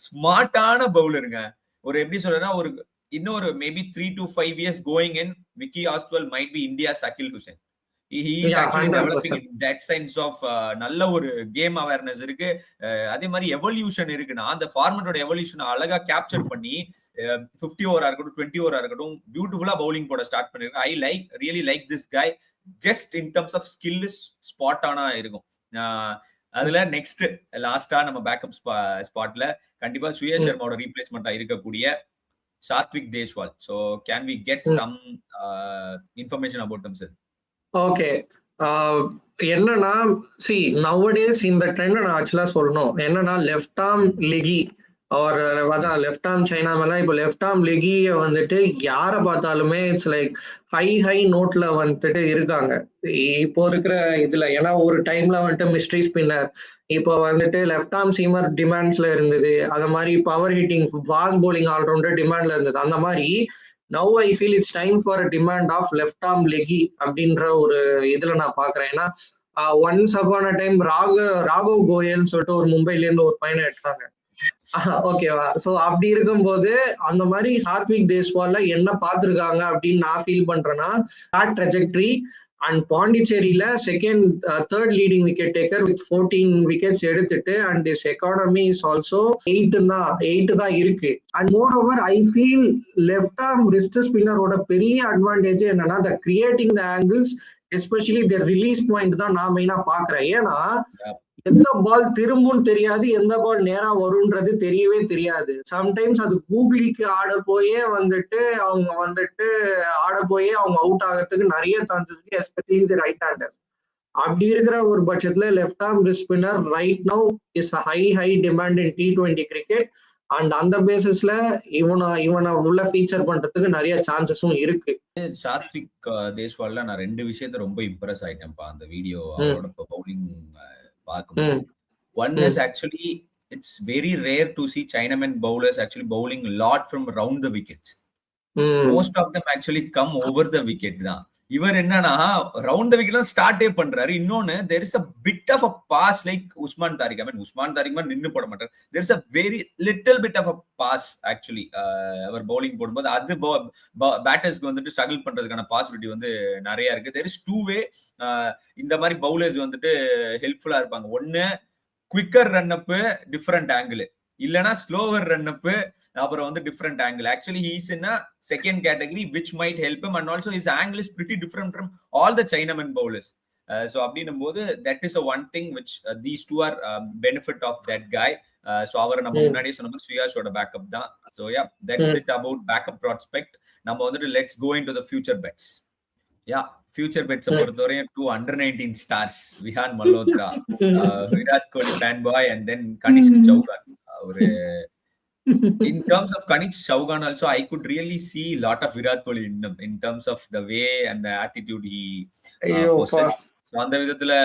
ஸ்மார்ட்டான பவுலருங்க. ஒரு எப்படி சொல்றேன்னா ஒரு இன்னொரு maybe 3 to 5 years going in, Vicky Ostwal might be India's Akeal Hosein. he is actually developing in that sense of நல்ல ஒரு கேம் அவேர்னஸ் இருக்கு. அதே மாதிரி எவல்யூஷன் இருக்குன்னா அந்த ஃபார்மட்டோட எவல்யூஷன் அழகா கேப்சர் பண்ணி 50 ஓவரா இருக்கட்டும் 20 ஓவரா இருக்கட்டும் பியூட்டிஃபுல்லா பவுலிங் போட ஸ்டார்ட் பண்ணிருக்கேன். I really like this guy. Just in terms of skill spot ஆனா இருக்கும். அதுல நெக்ஸ்ட் லாஸ்டா நம்ம பேக்கப் ஸ்பாட்ல கண்டிப்பா சுயேஷ் சர்மாவோட ரீப்ளேஸ்மெண்டா இருக்கக்கூடிய Sathvik Deshwal. So can we get some information about him sir? Okay. என்னன்னா நவடேஸ் இந்த ட்ரெண்ட் நான் ஆக்சுவலா சொல்லணும். என்னன்னா லெஃப்ட் ஆர்ம் லெகி அதான் லெஃப்ட் ஆர்ம் சைனா மேல இப்போ லெஃப்ட் ஆர்ம் லெகிய வந்துட்டு யாரை பார்த்தாலுமே இட்ஸ் லைக் ஹை நோட்ல வந்துட்டு இருக்காங்க இப்போ இருக்கிற இதுல. ஏன்னா ஒரு டைம்ல வந்துட்டு மிஸ்ட்ரி ஸ்பின்னர், இப்போ வந்துட்டு லெஃப்ட் ஆர்ம் சீமர் டிமாண்ட்ஸ்ல இருந்தது. அது மாதிரி power hitting fast bowling allrounder டிமாண்ட்ல இருந்தது. அந்த மாதிரி now I feel it's time for a demand of left arm leggy அப்படின்ற ஒரு இதுல நான் பாக்குறேன். ஏன்னா once upon a time Raghav கோயல்னு சொல்லிட்டு ஒரு மும்பைல இருந்து ஒரு பையனை எடுத்தாங்க. ஓகேவா? சோ அப்படி இருக்கும்போது அந்த மாதிரி சாத்விக் தேஷ்வால்ல என்ன பார்த்திருக்காங்க அப்படின்னு நான் ஃபீல் பண்றேன்னா ட்ரெஜெக்டரி அண்ட் பாண்டிச்சேரியில third leading wicket taker with 14 wickets எடுத்துட்டு and this economy is also 8 தான் இருக்கு. And moreover I feel left arm wrist ஸ்பின்னரோட பெரிய அட்வான்டேஜ் என்னன்னா the creating the angles especially the release point தான் நான் மெயினா பாக்குறேன். ஏன்னா எந்த பால் திரும்புன்னு தெரியாது, எந்த பால் நேரா வரும்ன்றது தெரியவே தெரியாது. சம்டைம்ஸ் அது கூகுளிக்கு ஆட போயே அவங்க அவுட் ஆகிறதுக்கு நிறைய சான்சஸ் இருக்கு, எஸ்பெஷலி தி ரைட் ஹேண்டர்ஸ். அப்படி இருக்கிற ஒரு பட்சத்துல left arm wrist spinner right now is high demand in T20 cricket. And அந்த பேசிஸ்ல இவனை உள்ள ஃபீச்சர் பண்றதுக்கு நிறைய சான்சஸும் இருக்கு. சாத்விக் தேஷ்வால்ல நான் 2 விஷயத்த ரொம்ப இம்ப்ரெஸ் ஆயிட்டேன்ப்பா அந்த வீடியோ அவரோட பவுலிங் பார்க்கும்போது. One is actually it's very rare to see Chinaman bowlers actually bowling a lot from around the wickets. Most of them actually come over the wicket தான். இவர் என்னன்னா ரவுண்ட் த விக்கெட் ஸ்டார்டே பண்றாரு. இன்னொன்னு there is a bit of a pass like Usman Tariq. Usman Tariq மாதிரி நின்னு போட மாட்டார். there is a very little bit of a pass actually அவர் பவுலிங் போடும்போது அது பேட்டர்ஸ்க்கு வந்துட்டு ஸ்ட்ரகிள் பண்றதுக்கான பாசிபிலிட்டி வந்து நிறைய இருக்கு. there is two way இந்த மாதிரி பவுலர்ஸ் வந்துட்டு ஹெல்ப்ஃபுல்லா இருப்பாங்க. ஒன்னு குவிக்கர் ரன் அப் டிஃபரெண்ட் ஆங்கிள், இல்லனா ஸ்லோவர் ரன் அப், அப்புறம் வந்து different angle. Actually he is in a second category which might help him, and also his angle is pretty different from all the Chinaman bowlers. So அப்படின்னும் போது that is a one thing which these two are benefit of that guy. So அவரை நம்ம முன்னாடியே சொன்ன மாதிரி சுயாஷோட backup தான். So yeah, that's it about backup prospect. நம்ம வந்துட்டு let's go into the future bets. Yeah, future bets பொறுத்தவரையும் 2 under-19 stars, Vihaan Malhotra, Virat Kohli fan boy, and then Kanishk Chouhan. ஒரு in terms of Kanishk Chauhan also, I could really see a lot of Virat Kohli in terms of the way and the attitude he possessed. So on the விதத்துல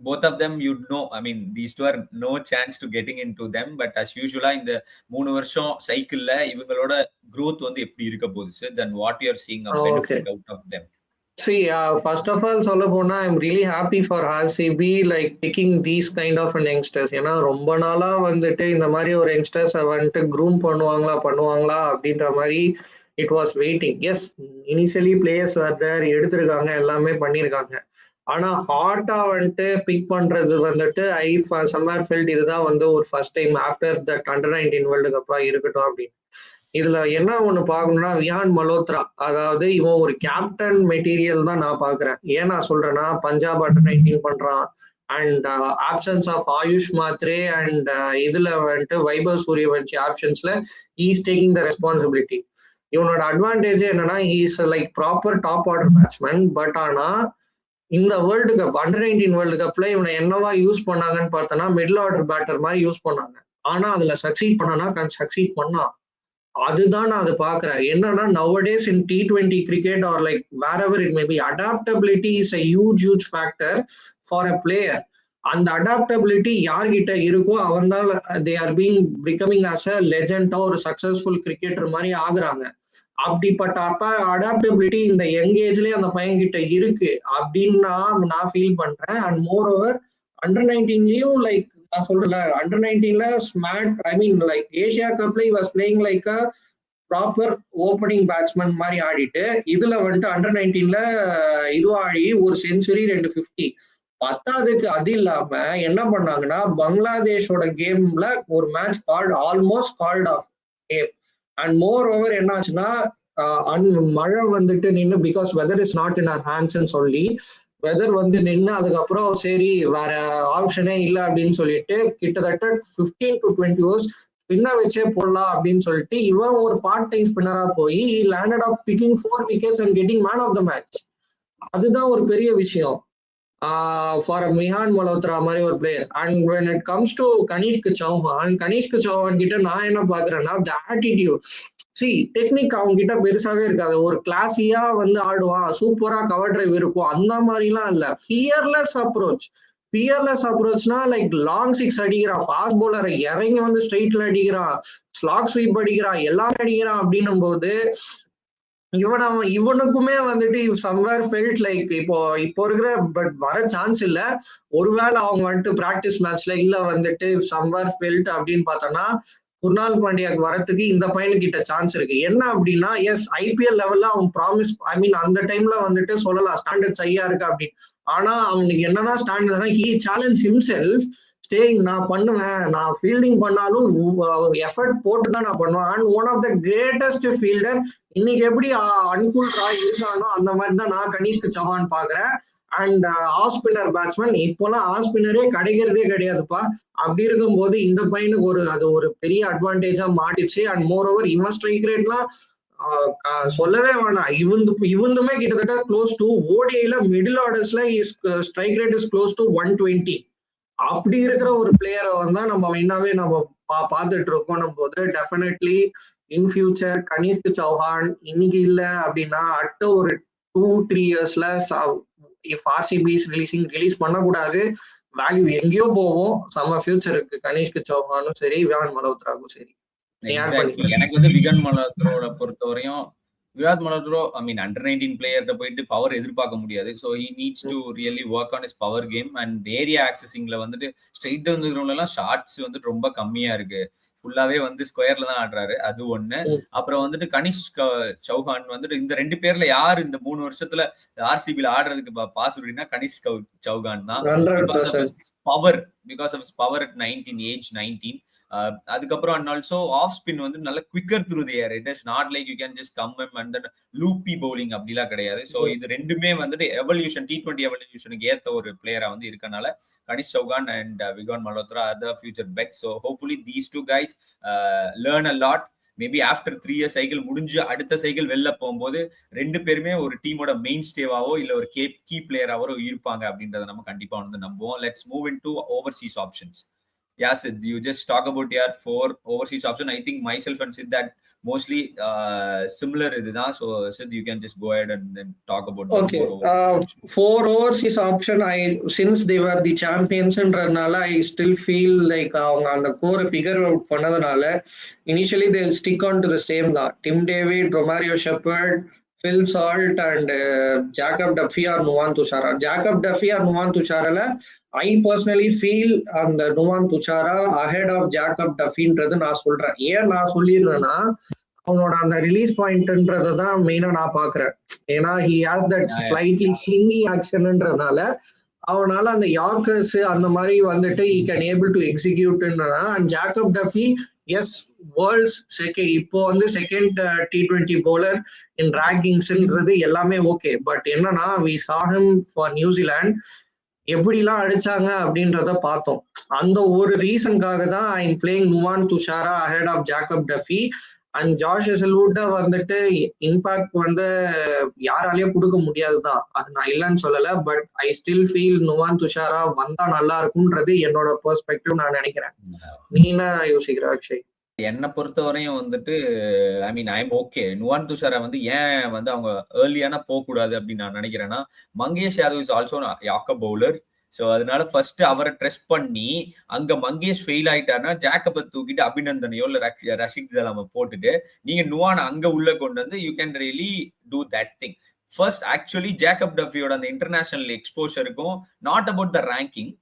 both of them, you'd know, I mean, these two are no chance to getting into them, but as usual இந்த 3 வருஷம் சைக்கிள்ல இவங்களோட growth வந்து எப்படி இருக்க போகுது, then what you are seeing a benefit out of them? See, first of all, Solapona, I'm really happy for RCB like picking these kind of youngsters. ஏன்னா ரொம்ப நாளா வந்துட்டு இந்த மாதிரி ஒரு யங்ஸ்டர்ஸ் வந்துட்டு க்ரூம் பண்ணுவாங்களா அப்படின்ற மாதிரி it was waiting. Yes, initially players there எடுத்திருக்காங்க, எல்லாமே பண்ணியிருக்காங்க. ஆனா ஹாட்டா வந்துட்டு பிக் பண்றது வந்துட்டு ஐ சம்வேர் ஃபெல்ட் இதுதான் வந்து ஒரு first time after that under-19 world கப்பா இருக்கட்டும் அப்படின்னு. இதுல என்ன ஒண்ணு பாக்கணும்னா விஹான் மல்ஹோத்ரா, அதாவது இவன் ஒரு கேப்டன் மெட்டீரியல் தான் நான் பாக்குறேன். ஏன் நான் சொல்றேன்னா பஞ்சாப் under-19 பண்றான், and options of Ayush Mhatre and இதுல வந்துட்டு வைபவ் சூரியவன்ஷி ஆப்ஷன்ஸ்ல இஸ் டேக்கிங் த ரெஸ்பான்சிபிலிட்டி. இவனோட அட்வான்டேஜ் என்னன்னா is like proper top order batsman. But ஆனா இந்த வேர்ல்டு கப் under-19 வேர்ல்டு கப்ல இவனை என்னவா யூஸ் பண்ணாங்கன்னு பார்த்தோன்னா மிடில் ஆர்டர் பேட்டர் மாதிரி யூஸ் பண்ணாங்க. ஆனா அதுல சக்சீட் பண்ணனா சக்சீட் பண்ணா, அதுதான் நான் அதை பாக்குறேன். என்னன்னா nowadays in T20 cricket or like wherever it may be, adaptability is a huge factor for a player. அந்த அடாப்டபிலிட்டி யார்கிட்ட இருக்கோ அவன் தான் they are being becoming as a legend or successful cricketer மாதிரி ஆகுறாங்க. அப்படிப்பட்ட அடாப்டபிலிட்டி இந்த யங் ஏஜ்லயே அந்த பையன்கிட்ட இருக்கு அப்படின்னு நான் ஃபீல் பண்றேன். அண்ட் மோர் ஓவர் under-19லயும் லைக் நான் சொல்றேன்ல under-19ல ஸ்மார்ட், ஐ மீன் லைக் ஏசியா கப்ல was playing like a proper opening batsman மாதிரி ஆடிட்டு இதுல வந்துட்டு under-19ல இதுவும் ஆடி ஒரு செஞ்சுரி 2 50. பத்தாவதுக்கு அது இல்லாம என்ன பண்ணாங்கன்னா பங்களாதேஷோட கேம்ல ஒரு match almost called off game. And moreover என்ன ஆச்சுன்னா மழை வந்துட்டு நின்று because weather is not in our ஹேண்ட்ஸ்ன்னு சொல்லி வெதர் வந்து நின்று அதுக்கப்புறம் சரி வேற ஆப்ஷனே இல்லை அப்படின்னு சொல்லிட்டு கிட்டத்தட்ட 15 to 20 hours ஸ்பின்னர் வச்சே போடலாம் அப்படின்னு சொல்லிட்டு இவன் ஒரு பார்ட் டைம் ஸ்பின்னரா போய் landed of picking 4 wickets and getting man of the match. அதுதான் ஒரு பெரிய விஷயம் ஃபார் விஹான் மல்ஹோத்ரா மாதிரி ஒரு player. And when it comes to Kanishk Chauhan கிட்ட நான் என்ன பாக்குறேன்னா த ஆட்டிடியூட். டெக்னிக் அவங்க கிட்ட பெருசாவே இருக்காது. ஒரு கிளாஸியா வந்து ஆடுவான், சூப்பரா கவர் டிரைவ் இருக்கும், அந்த மாதிரிலாம் இல்ல. ஃபியர்லெஸ் அப்ரோச்னா லைக் லாங் சிக்ஸ் அடிக்கிறான், ஃபாஸ்ட் பவுலரை இறங்கி வந்து ஸ்ட்ரெயிட்ல அடிக்கிறான், ஸ்லாக் ஸ்வீப் அடிக்கிறான், எல்லாமே அடிக்கிறான். அப்படின்னும் போது இவனுக்குமே வந்துட்டு சம்வேர் ஃபெல்ட் லைக் இப்போ இருக்கிற பட் வர சான்ஸ் இல்ல. ஒருவேளை அவங்க வந்துட்டு பிராக்டிஸ் மேட்ச்ல இல்ல வந்துட்டு சம்வேர் ஃபெல்ட் அப்படின்னு பார்த்தோம்னா குர்னால் பாண்டியாக்கு வரத்துக்கு இந்த பையனுக்கிட்ட சான்ஸ் இருக்கு. என்ன அப்படின்னா எஸ் ஐபிஎல் லெவல்ல அவன் ப்ராமிஸ், ஐ மீன் அந்த டைம்ல வந்துட்டு சொல்லலாம் ஸ்டாண்டர்ட்ஸ் ஹையா இருக்கு அப்படின்னு. ஆனா அவனுக்கு என்னதான் standard, he challenge himself staying, நான் பண்ணுவேன், நான் ஃபீல்டிங் பண்ணாலும் எஃபர்ட் போட்டு தான் நான் பண்ணுவேன். And one of the greatest fielder இன்னைக்கு எப்படி அன்குல் ராய் இருக்கானோ அந்த மாதிரி தான் நான் கனிஷ்க் சௌஹான் பாக்குறேன். அண்ட் ஆஃப் ஸ்பின்னர் பேட்ஸ்மேன், இப்போலாம் ஆஃப் ஸ்பின்னரே கிடைக்கிறதே கிடையாதுப்பா. அப்படி இருக்கும் போது இந்த பையனுக்கு அது ஒரு பெரிய அட்வான்டேஜா மாட்டிச்சு. அண்ட் மோர் ஓவர் இவன் ஸ்ட்ரைக் ரேட்லாம் சொல்லவே வேணாம். இவந்துமே கிட்டத்தட்ட க்ளோஸ் டு ஓடிஐல மிடில் ஆர்டர்ஸ்ல strike rate is close to 120. அப்படி இருக்கிற ஒரு பிளேயரை வந்து நம்ம இன்னவே நம்ம பார்த்துட்டு இருக்கோம் போது definitely in future Kanishk Chauhan இன்னைக்கு இல்லை அப்படின்னா அடுத்த ஒரு 2-3 yearsல இஃப் ஆர்சிபி ரிலீஸ் பண்ணக்கூடாது, வேல்யூ எங்கேயோ போவோம். செம்ம ஃபியூச்சர் இருக்கு கனிஷ்க் சௌஹானும் சரி விஹான் மல்ஹோத்ராவும் சரி. எனக்கு வந்து விஹான் மல்ஹோத்ராவோட பொறுத்தவரையும் விராட் மல்ஹோத்ரா ஐ மீன் under-19 பிளேயர்கிட்ட போயிட்டு பவர் எதிர்பார்க்க முடியாது. So he needs to really work on his power game. And area ஆக்சஸிங்ல வந்துட்டு ஸ்ட்ரெயிட் வந்துக்கிறவங்களெல்லாம் ஷார்ட்ஸ் வந்துட்டு ரொம்ப கம்மியா இருக்கு, ஃபுல்லாவே வந்து ஸ்கொயர்ல தான் ஆடுறாரு, அது ஒண்ணு. அப்புறம் வந்துட்டு கனிஷ்க் சௌஹான் வந்துட்டு இந்த 2 பேர்ல யார் இந்த 3 வருஷத்துல ஆர்சிபில ஆடுறதுக்கு பாசிபிலிட்டினா கனிஷ்க் சௌஹான் தான். Because of power at 19 age 19 அதுக்கப்புறம் அண்ட் ஆல்சோ ஆஃப் ஸ்பின் வந்து நல்ல quicker through the air. It is not like you can just come and then loopy bowling அப்படிலாம் கிடையாது. ஸோ இது ரெண்டுமே வந்துட்டு எவல்யூஷன் T20 எவல்யூஷனுக்கு ஏற்ற ஒரு பிளேயரா வந்து இருக்கனால Kanish Chauhan and Vihaan Malhotra are the future bet. So hopefully these two guys learn a lot. Maybe after 3 year cycle முடிஞ்சு அடுத்த சைக்கிள் வெளில போகும்போது ரெண்டு பேருமே ஒரு டீமோட மெயின் ஸ்டேவாவோ இல்ல ஒரு கீ பிளேயராவோ இருப்பாங்க அப்படின்றத நம்ம கண்டிப்பா வந்து நம்புவோம். Let's move in to Overseas options. Yeah, Sid, you just talk about your 4 overseas option. I think myself and Sid that mostly similar இதுதான். So Sid, you can just go ahead and then talk about the Okay. 4 overseas options. 4 overseas option, since they were the champions ன்றதுனால I still feel like அவங்க அந்த கோரை figure out பண்ணதுனால initially they'll stick on to the same தான். Tim David, Romario Shepherd, Phil Salt and Jacob Duffy or Nuwan Tushara. Jacob Duffy or Nuwan Tushara I personally feel அந்த Nuwan Tushara ahead of Jacob Duffyன்றது நான் சொல்றேன். ஏன் நான் சொல்லிடுறேன்னா அவனோட அந்த release பாயிண்ட்ன்றதை தான் மெயினா நான் பாக்குறேன். ஏன்னா he has that slightly slingy actionன்றதுனால அவனால அந்த யார்க்கர்ஸ் அந்த மாதிரி வந்துட்டு he can able to executeன்றதுனால. and Jacob Duffy yes world's இப்போ வந்து second T20 bowler in rankings எல்லாமே ஓகே. பட் என்னன்னா we saw him for New Zealand எப்படிலாம் அடிச்சாங்க அப்படின்றத பார்த்தோம். அந்த ஒரு ரீசனுக்காக தான் I'm playing Nuwan Thushara ahead of Jacob Duffy. And Josh Hazlewood வந்துட்டு இம்பாக்ட் வந்து யாராலையும் கொடுக்க முடியாதுதான், அது நான் இல்லைன்னு சொல்லல. But I still feel Nuwan Thushara வந்தா நல்லா இருக்கும்ன்றது என்னோட பெர்ஸ்பெக்டிவ் நான் நினைக்கிறேன். நீ என்ன யோசிக்கிற அக்ஷய்? என்னை பொறுத்தவரையும் வந்துட்டு I mean I am okay. Nuwan Thushara வந்து ஏன் வந்து அவங்க ஏர்லியான போகக்கூடாது அப்படின்னு நான் நினைக்கிறேன்னா, Mangesh Yadav is also yorker bowler. So அதனால ஃபர்ஸ்ட் அவரை ட்ரெஸ்ட் பண்ணி அங்க மங்கேஷ் ஃபெயில் ஆயிட்டாருன்னா ஜாக்கப்பை தூக்கிட்டு அபிநந்தனையோ இல்ல ரஷிக் ஜலாம போட்டுட்டு நீங்க நுவான் அங்க உள்ள கொண்டு வந்து you can really do that thing. First actually Jacob டஃபியோட அந்த இன்டர்நேஷனல் எக்ஸ்போஷருக்கும் நாட் அபவுட் த ரேங்கிங்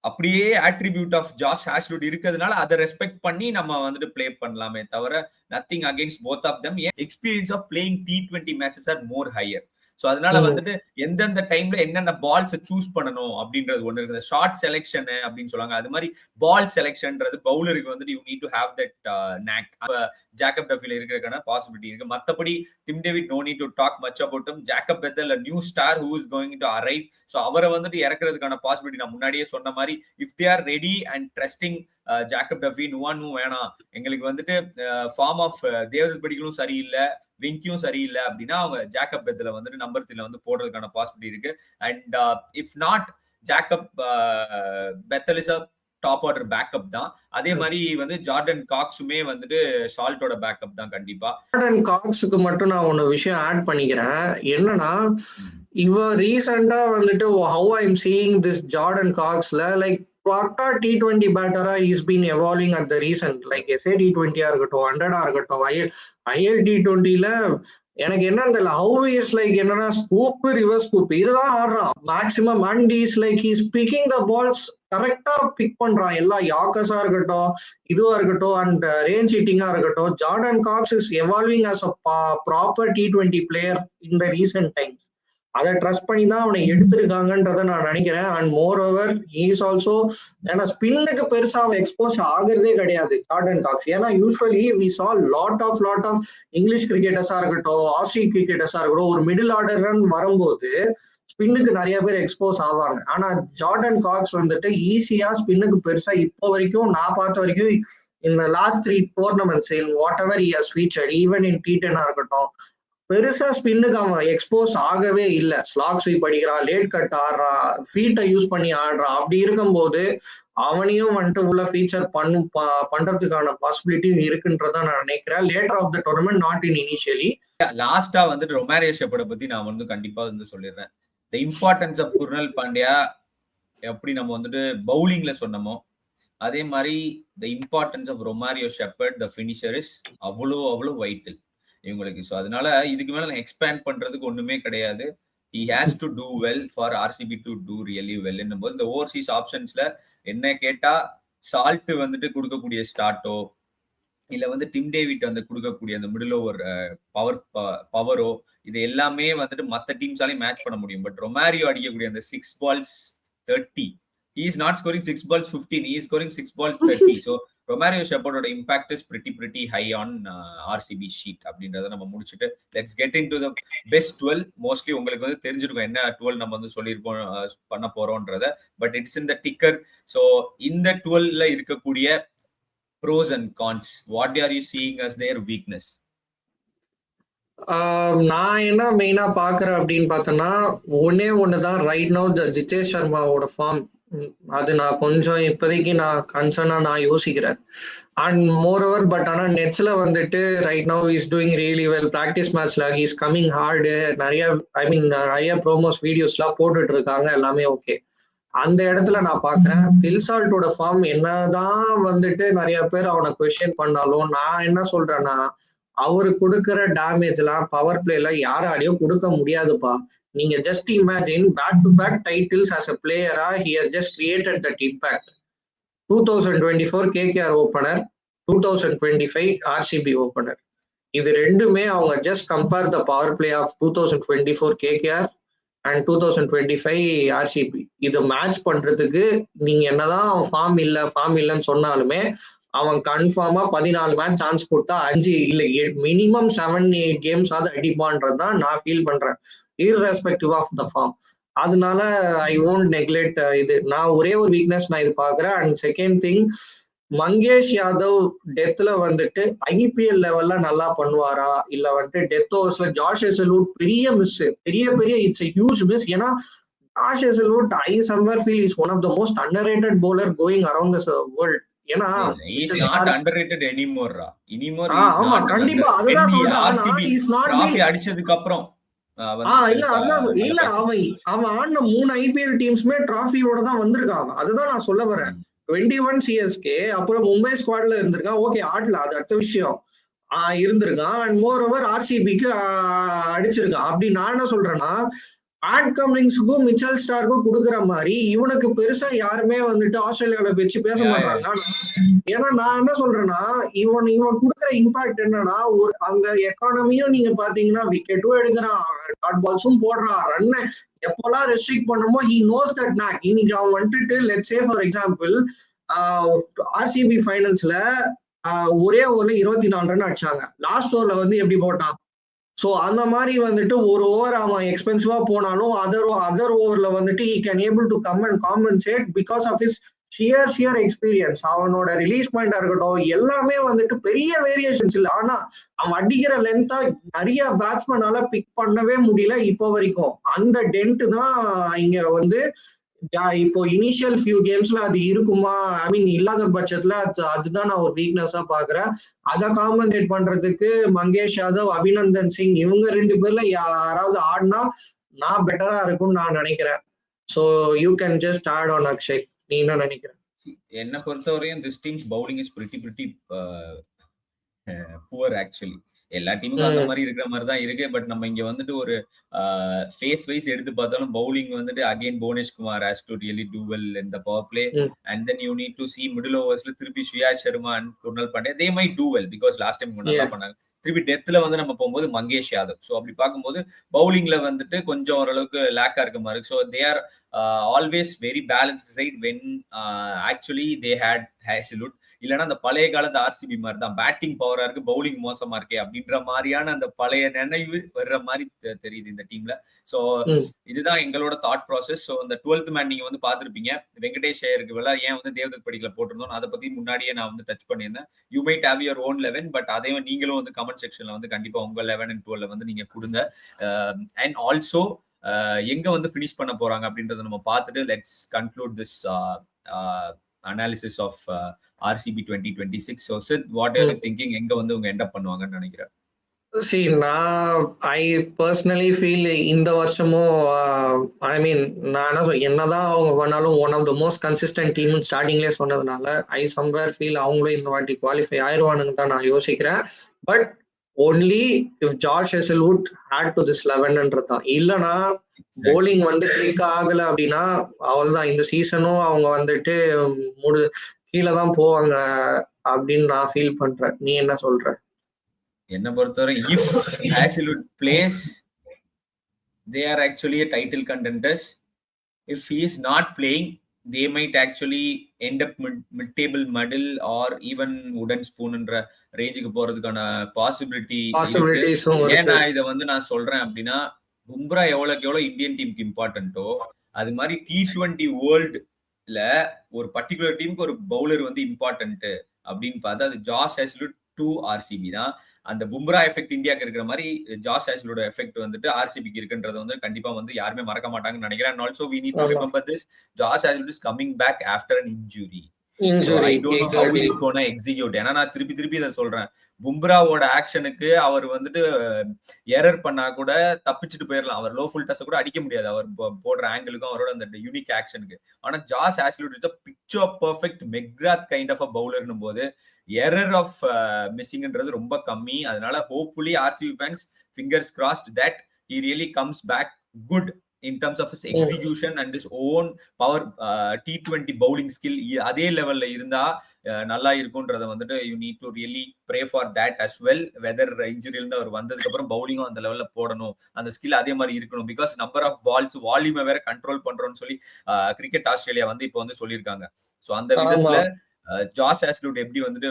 அப்படியே ஆட்ரிபியூட் ஆஃப் ஜாஷ் ஹேஸ்வுட் இருக்கிறதுனால அதை ரெஸ்பெக்ட் பண்ணி நம்ம வந்துட்டு பிளே பண்ணலாமே தவிர nothing against both of them. Experience of playing T20 matches or more higher. So அதனால வந்துட்டு எந்தெந்த டைம்ல என்னென்ன பால்ஸ் சூஸ் பண்ணணும் அப்படின்றது ஒண்ணு இருக்குது. ஷார்ட் செலெக்ஷன் அப்படின்னு சொல்லுவாங்க, அது மாதிரி பால் செலெக்ஷன்ன்றது பவுலருக்கு வந்துட்டு you need to have that knack. Jacob டஃபில இருக்கிறதுக்கான பாசிபிலிட்டி இருக்கு. மற்றபடி Tim David no need to talk much about him. Jacob Bethell new star who is going to arrive. So அவரை வந்துட்டு இறக்குறதுக்கான பாசிபிலிட்டி நான் முன்னாடியே சொன்ன மாதிரி if they are ready and trusting Jacob Duffy, நுவானும் வேணாம் எங்களுக்கு வந்துட்டு ஃபார்ம் ஆஃப் தேவதத் படிகளும் சரியில்லை, வெங்கியும் சரியில்லை அப்படின்னா அவங்க ஜாக்கப் பெத்தல வந்துட்டு நம்பர் 3 வந்து போடுறதுக்கான பாசிபிலிட்டி இருக்கு. And if not Jacob Bethel is a top order backup தான். அதே மாதிரி வந்து ஜார்டன் காக்ஸுமே வந்துட்டு சால்ட்டோட பேக்கப் தான் கண்டிப்பா. ஜார்டன் காக்ஸுக்கு மட்டும் நான் ஒன்னு விஷயம் ஆட் பண்ணிக்கிறேன். என்னன்னா இவ ரீசெண்டா வந்துட்டு how I am seeing this Jordan காக்ஸ்ல லைக் பக்கா T20 பேட்டரா is been evolving at the recent like SA T20 இருக்கட்டும் 100 இருக்கட்டும் IL T20ல எனக்கு என்ன தெரியல ஹவு இஸ் லைக் என்னன்னா ஸ்கூப் ரிவர்ஸ் ஸ்கூப் இதுதான் ஆடுறான் maximum. And is like is picking the balls கரெக்டா பிக் பண்றான். எல்லா யாக்கர்ஸா இருக்கட்டும் இதுவா இருக்கட்டும் அண்ட் ரேஞ்ச் ஹிட்டிங்கா இருக்கட்டும். Jordan Cox is evolving as a proper T20 player in the recent times. அதை ட்ரஸ்ட் பண்ணி தான் அவனை எடுத்திருக்காங்கன்றத நான் நினைக்கிறேன். And moreover is also ஏன்னா ஸ்பின்னுக்கு பெருசா அவன் எக்ஸ்போஸ் ஆகுறதே கிடையாது ஜார்டன் காக்ஸ். ஏன்னா usually we saw lot of English கிரிக்கெட்டர்ஸா இருக்கட்டும் ஆஸ்திரே கிரிக்கெட்டர்ஸா இருக்கட்டும் ஒரு மிடில் ஆர்டர் ரன் வரும்போது ஸ்பின்னுக்கு நிறைய பேர் எக்ஸ்போஸ் ஆவாங்க. ஆனா ஜார்டன் காக்ஸ் வந்துட்டு ஈஸியா ஸ்பின்னுக்கு பெருசா இப்போ வரைக்கும் நான் பார்த்த வரைக்கும் இந்த last 3 tournaments in what ever he has featured even in T10 இருக்கட்டும் பெருசா ஸ்பின்னுக்கு அவன் எக்ஸ்போஸ் ஆகவே இல்லை. ஸ்லாக் ஸ்வீப் அடிக்கிறான், லேட் கட் ஆடுறான், ஃபீட்டை யூஸ் பண்ணி ஆடுறான். அப்படி இருக்கும்போது அவனையும் வந்துட்டு உள்ள ஃபீச்சர் பண்றதுக்கான பாசிபிலிட்டியும் இருக்குன்றதான் நான் நினைக்கிறேன். Later of the tournament not in initially. லாஸ்டா வந்துட்டு ரொமாரியோ ஷெப்பர்டை பத்தி நான் வந்து கண்டிப்பா வந்து சொல்லிடுறேன். The importance of Krunal Pandya எப்படி நம்ம வந்துட்டு பவுலிங்ல சொன்னமோ அதே மாதிரி the importance of Romario Shepherd the finisher is அவ்வளோ வைட்டல் இவங்களுக்கு. ஸோ அதனால இதுக்கு மேல நான் எக்ஸ்பேண்ட் பண்றதுக்கு ஒண்ணுமே கிடையாது. he has to do well for RCB to do really well என்னும் போது இந்த ஓவர்சீஸ் ஆப்ஷன்ஸ்ல என்ன கேட்டா சால்ட் வந்துட்டு கொடுக்கக்கூடிய ஸ்டார்ட்டோ இல்ல வந்து டிம் டேவிட் வந்து கொடுக்கக்கூடிய அந்த மிடில் ஓவர் பவரோ இது எல்லாமே வந்துட்டு மற்ற டீம்ஸாலையும் மேட்ச் பண்ண முடியும். பட் ரொமாரியோ அடிக்கக்கூடிய அந்த 6 balls 30 he is not scoring 6 balls 15, he is scoring 6 balls 30. So Romario ஷெப்பர்டோட impact is pretty high on RCB sheet அப்படின்றத நம்ம முடிச்சுட்டு let's get into the best 12. Mostly உங்களுக்கு வந்து தெரிஞ்சிருக்கும் என்ன 12 நம்ம வந்து சொல்லியிருப்போம் பண்ண போறோம்ன்றத. But it's in the ticker. So இந்த 12ல இருக்கக்கூடிய pros and cons, what are you seeing as their weakness? நான் என்ன மெயினா பாக்குறேன் அப்படின்னு பார்த்தோன்னா, ஒன்னே ஒண்ணுதான் ரைட் நவ் ஜிதேஷ் சர்மாவோட ஃபார்ம். அது நான் கொஞ்சம் இப்போதைக்கு நான் கன்சர்னா நான் யோசிக்கிறேன். அண்ட் மோர் ஓவர் பட் ஆனால் நெட்ஸ்ல வந்துட்டு right now is doing really well. Practice மேட்ச்ல இஸ் கமிங் ஹார்டு. நிறைய நிறைய ப்ரோமோஸ் வீடியோஸ்லாம் போட்டுட்டு இருக்காங்க, எல்லாமே ஓகே. அந்த இடத்துல நான் பாக்குறேன் ஃபில்சால்ட்டோட ஃபார்ம் என்னதான் வந்துட்டு நிறைய பேர் அவனை கொஸ்டின் பண்ணாலும் நான் என்ன சொல்றேன்னா, அவரு கொடுக்குற டேமேஜ் எல்லாம் பவர் பிளேல யாராலையும் கொடுக்க முடியாதுப்பா. நீங்க just imagine back to back titles as a பிளேயரா he has just created that impact. 2024 KKR opener, 2025 RCB opener. இது ரெண்டுமே அவங்க just compare the power play of 2024 KKR and 2025 RCB. இது மேட்ச் பண்றதுக்கு நீங்க என்னதான் ஃபார்ம் இல்லைன்னு சொன்னாலுமே அவன் கன்ஃபார்மா 14 மேட்ச் சான்ஸ் கொடுத்தா 5 இல்ல மினிமம் 7-8 கேம்ஸ் ஆகுது அடிப்பான்றதுதான் நான் ஃபீல் பண்றேன், இர்ரெஸ்பெக்டிவ் ஆஃப் த ஃபார்ம். அதனால ஐ ஓன்ட் நெக்லெக்ட் இது. நான் ஒரே ஒரு வீக்னஸ் நான் இது பாக்குறேன். And second thing, Mangesh Yadav டெத்ல வந்துட்டு ஐபிஎல் லெவல்ல நல்லா பண்ணுவாரா இல்ல வந்துட்டு டெத் ஓவர்ஸ்ல ஜாஷ் ஹேசல்வுட் பெரிய மிஸ், பெரிய இட்ஸ் a huge மிஸ். ஏன்னா Josh Hazlewood I somewhere feel is one of the most underrated bowler going around the world. ஏன்னா he's not underrated anymore. Anymore he is ஆமா not. கண்டிப்பா அதுதான் சொல்றேன். RCB is not trophy அடிச்சதுக்கு அப்புறம் இல்ல அதான் இல்ல அவன் ஆடின 3 ஐபிஎல் டீம்ஸ்மே டிராஃபியோட தான் வந்திருக்காங்க. அதுதான் நான் சொல்ல வரேன். 21 சிஎஸ்கே அப்புறம் மும்பை ஸ்குவாட்ல இருந்திருக்கான். ஓகே ஆடல, அது அடுத்த விஷயம். இருந்திருக்கான். அண்ட் மோர் ஓவர் ஆர்சிபிக்கு அடிச்சிருக்கான். அப்படி நான் என்ன சொல்றேன்னா, பேட் கம்லிங்ஸுக்கும் மிச்சல் ஸ்டார்க்கும் கொடுக்குற மாதிரி இவனுக்கு பெருசா யாருமே வந்துட்டு ஆஸ்திரேலியாவில வச்சு பேச மாட்டாங்க. ஏன்னா நான் என்ன சொல்றேன்னா, இவன் கொடுக்குற இம்பாக்ட் என்னன்னா, ஒரு அந்த எக்கானமியும் நீங்க பாத்தீங்கன்னா விக்கெட்டும் எடுக்கிறான், டாட் பால்ஸும் போடுறான், ரன் எப்பெல்லாம் ரெஸ்ட்ரிக்ட் பண்ணுமோ ஹி நோஸ் தட் நாக். இன்னைக்கு அவன் வந்துட்டு let's say for example RCB ஃபைனல்ஸ்ல ஒரே ஓவர்ல 24 ரன் அடிச்சாங்க. லாஸ்ட் ஓவர்ல வந்து எப்படி போட்டான். ஸோ அந்த மாதிரி வந்துட்டு ஒரு ஓவர் அவன் எக்ஸ்பென்சிவா போனாலும் அதர் ஓவர்ல வந்துட்டு he can able to come and compensate because of his sheer experience. அவனோட ரிலீஸ் பாயிண்டா இருக்கட்டும் எல்லாமே வந்துட்டு பெரிய வேரியேஷன்ஸ் இல்லை. ஆனா அவன் அடிக்கிற லென்த்தா நிறைய பேட்ஸ்மேனால பிக் பண்ணவே முடியல இப்போ வரைக்கும். அந்த டென்ட் தான் இங்க வந்து இப்போ இனிஷியல் ஃபியூ கேம்ஸ்ல அது இருக்குமா, ஐ மீன் இல்லாத பட்சத்துல அதுதான் நான் ஒரு வீக்னஸா பாக்குறேன். அதை காம்பன்சேட் பண்றதுக்கு மங்கேஷ் யாதவ், அபிநந்தன் சிங் இவங்க 2 பேர்ல யாராவது ஆடினா நான் பெட்டரா இருக்கும்னு நான் நினைக்கிறேன். So you can just add on Akshay, நீ என்ன நினைக்கிற? என்னை பொறுத்தவரையும் this teams bowling is pretty poor actually. எல்லா டீமுக்கும் அந்த மாதிரி இருக்கிற மாதிரி தான் இருக்கு. பட் நம்ம இங்க வந்துட்டு ஒரு ஃபேஸ் வைஸ் எடுத்து பார்த்தாலும் பவுலிங் வந்துட்டு அகைன் புவனேஷ் Kumar has to really do well in the power play. And then you need to see middle ஓவர்ஸ்ல திருப்பி Shreyas Sharma and Krunal Pandya they might do well because last time நல்லா பண்ணாங்க. திருப்பி டெத்ல வந்து நம்ம போகும்போது மங்கேஷ் யாதவ். ஸோ அப்படி பார்க்கும்போது பவுலிங்ல வந்துட்டு கொஞ்சம் ஓரளவுக்கு லேக்கா இருக்க மாதிரி இருக்கு. So they are always very balanced side when actually they had Hazlewood. இல்லைன்னா அந்த பழைய காலத்து ஆர்சிபி மாதிரி தான் பேட்டிங் பவரா இருக்கு, பவுலிங் மோசமா இருக்கே அப்படின்ற மாதிரியான அந்த பழைய நினைவு வர்ற மாதிரி தெரியுது இந்த டீம்ல. ஸோ இதுதான் எங்களோட தாட் ப்ராசஸ். ஸோ இந்த 12th மேன் நீங்க வந்து பார்த்துருப்பீங்க, வெங்கடேஷ் ஐயருக்கு வேலை ஏன் வந்து தேவதத் படிக்கல போட்டிருந்தோம், அதை பத்தி முன்னாடியே நான் வந்து டச் பண்ணியிருந்தேன். You might have your own 11, but அதையும் நீங்களும் வந்து கமெண்ட் செக்ஷன்ல வந்து கண்டிப்பா உங்க 11 and 12 வந்து நீங்க கொடுங்க. அண்ட் ஆல்சோ எங்க வந்து ஃபினிஷ் பண்ண போறாங்க அப்படின்றத நம்ம பார்த்துட்டு let's conclude this analysis of RCB 2026. So Sid, what are you thinking? எங்க வந்து உங்க end up பண்ணுவாங்கன்னு நினைக்கிறேன்? See, நான் ஐ பர்சனலி ஃபீல் இந்த வருஷமும் ஐ மீன் நான் என்னதான் அவங்க பண்ணாலும் one of the most consistent team ஸ்டார்டிங்லேயே சொன்னதுனால ஐ சம்வேர் ஃபீல் அவங்களும் இந்த வாட்டி குவாலிஃபை ஆயிடுவானுங்க தான் நான் யோசிக்கிறேன். But only if Josh Hazlewood add to this 11ன்றது தான். இல்லைன்னா போலிங் வந்து கிளிக் ஆகல அப்படின்னா அவள்தான் இந்த சீசனும் அவங்க வந்துட்டு கீழே தான் போவாங்க அப்படின்னு நான் ஃபீல் பண்றேன். நீ என்ன சொல்ற? என்ன பொறுத்தவரை if Hazelwood plays, they are actually a title contenders. If he is not playing, they might actually end up mid-table muddle or even wooden spoonன்ற ரேஞ்சுக்கு போறதுக்கான பாசிபிலிட்டி இருக்கு. பாசிபிலிட்டிஸும் ஏன் இருக்கு. நான் இதை வந்து நான் சொல்றேன் அப்படின்னா, பும்ரா எவ்வளவுக்கு எவ்வளவு இந்தியன் டீமுக்கு இம்பார்ட்டன்ட்டோ அது மாதிரி T20 வேர்ல்டுல ஒரு பர்டிகுலர் டீமுக்கு ஒரு பவுலர் வந்து இம்பார்ட்டன்ட் அப்படின்னு பார்த்தா அது ஜாஸ் ஹேஸ்லூட் டு ஆர்சிபி தான். அந்த பும்ரா எஃபெக்ட் இந்தியாவுக்கு இருக்கிற மாதிரி ஜாஸ் ஹேஸ்லூட் எஃபெக்ட் வந்துட்டு ஆர்சிபிக்கு இருக்குன்றது வந்து கண்டிப்பா வந்து யாருமே மறக்க மாட்டாங்கன்னு நினைக்கிறேன். And also we need to ஆமா. remember this, Josh Hazlewood is coming back after an injury. So injury I don't know how exactly. he's gonna execute. ஏன்னா நான் திருப்பி இதை சொல்றேன், பும்ராவோட ஆக்ஷனுக்கு அவர் வந்துட்டு எரர் பண்ணா கூட தப்பிச்சுட்டு போயிடலாம். அவர் லோ ஃபுல் டஸ் கூட அடிக்க முடியாது அவர் போடுற ஆங்கிளுக்கும் அவரோட அந்த யூனிக் ஆக்ஷனுக்கு. ஆனா Josh Hazlewood is a picture perfect McGrath kind of a பவுலர்னும் போது எரர் ஆஃப் மிஸ்ஸிங்ன்றது ரொம்ப கம்மி. அதனால hopefully RCB fans fingers crossed that he really comes back good in terms of his execution and his own power T20 bowling skill அதே லெவல்ல இருந்தா நல்லா இருக்கும்ன்றத வந்துட்டு you need to really pray for that as well. Whether இன்ஜுரியில இருந்து அவர் வந்ததுக்கு அப்புறம் பவுலிங்கும் அந்த லெவல்ல போடணும், அந்த ஸ்கில் அதே மாதிரி இருக்கணும். பிகாஸ் நம்பர் ஆஃப் பால்ஸ் வால்யூமை வேற கண்ட்ரோல் பண்றோம்னு சொல்லி கிரிக்கெட் ஆஸ்திரேலியா வந்து இப்போ வந்து சொல்லியிருக்காங்க. ஸோ அந்த விதத்துல ஜாஸ் ஹேஸ்லூட் எப்படி வந்துட்டு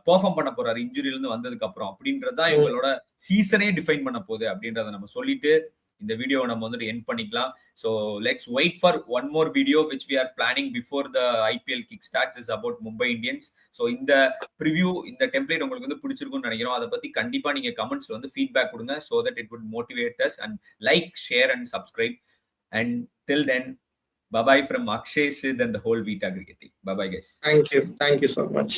பெர்ஃபார்ம் பண்ண போறாரு இன்ஜுரியில இருந்து வந்ததுக்கு அப்புறம் அப்படின்றதான் இவங்களோட சீசனே டிஃபைன் பண்ண போகுது அப்படின்றத நம்ம சொல்லிட்டு இந்த வீடியோவை நம்ம வந்துட்டு எண்ட் பண்ணிக்கலாம். So let's wait for one more video which we are planning before the IPL kick starts is about Mumbai Indians. So இந்த ப்ரிவியூ இந்த டெம்ப்ளேட் உங்களுக்கு வந்து பிடிச்சிருக்கும்னு நினைக்கிறோம். அதை பத்தி கண்டிப்பா நீங்க கமெண்ட்ஸ்ல வந்து ஃபீட்பேக் கொடுங்க. So that it would motivate us and like, share and subscribe. And till then, bye bye from Akshay, Sid and the whole Vita Cricket team. Bye bye guys. Thank you so much.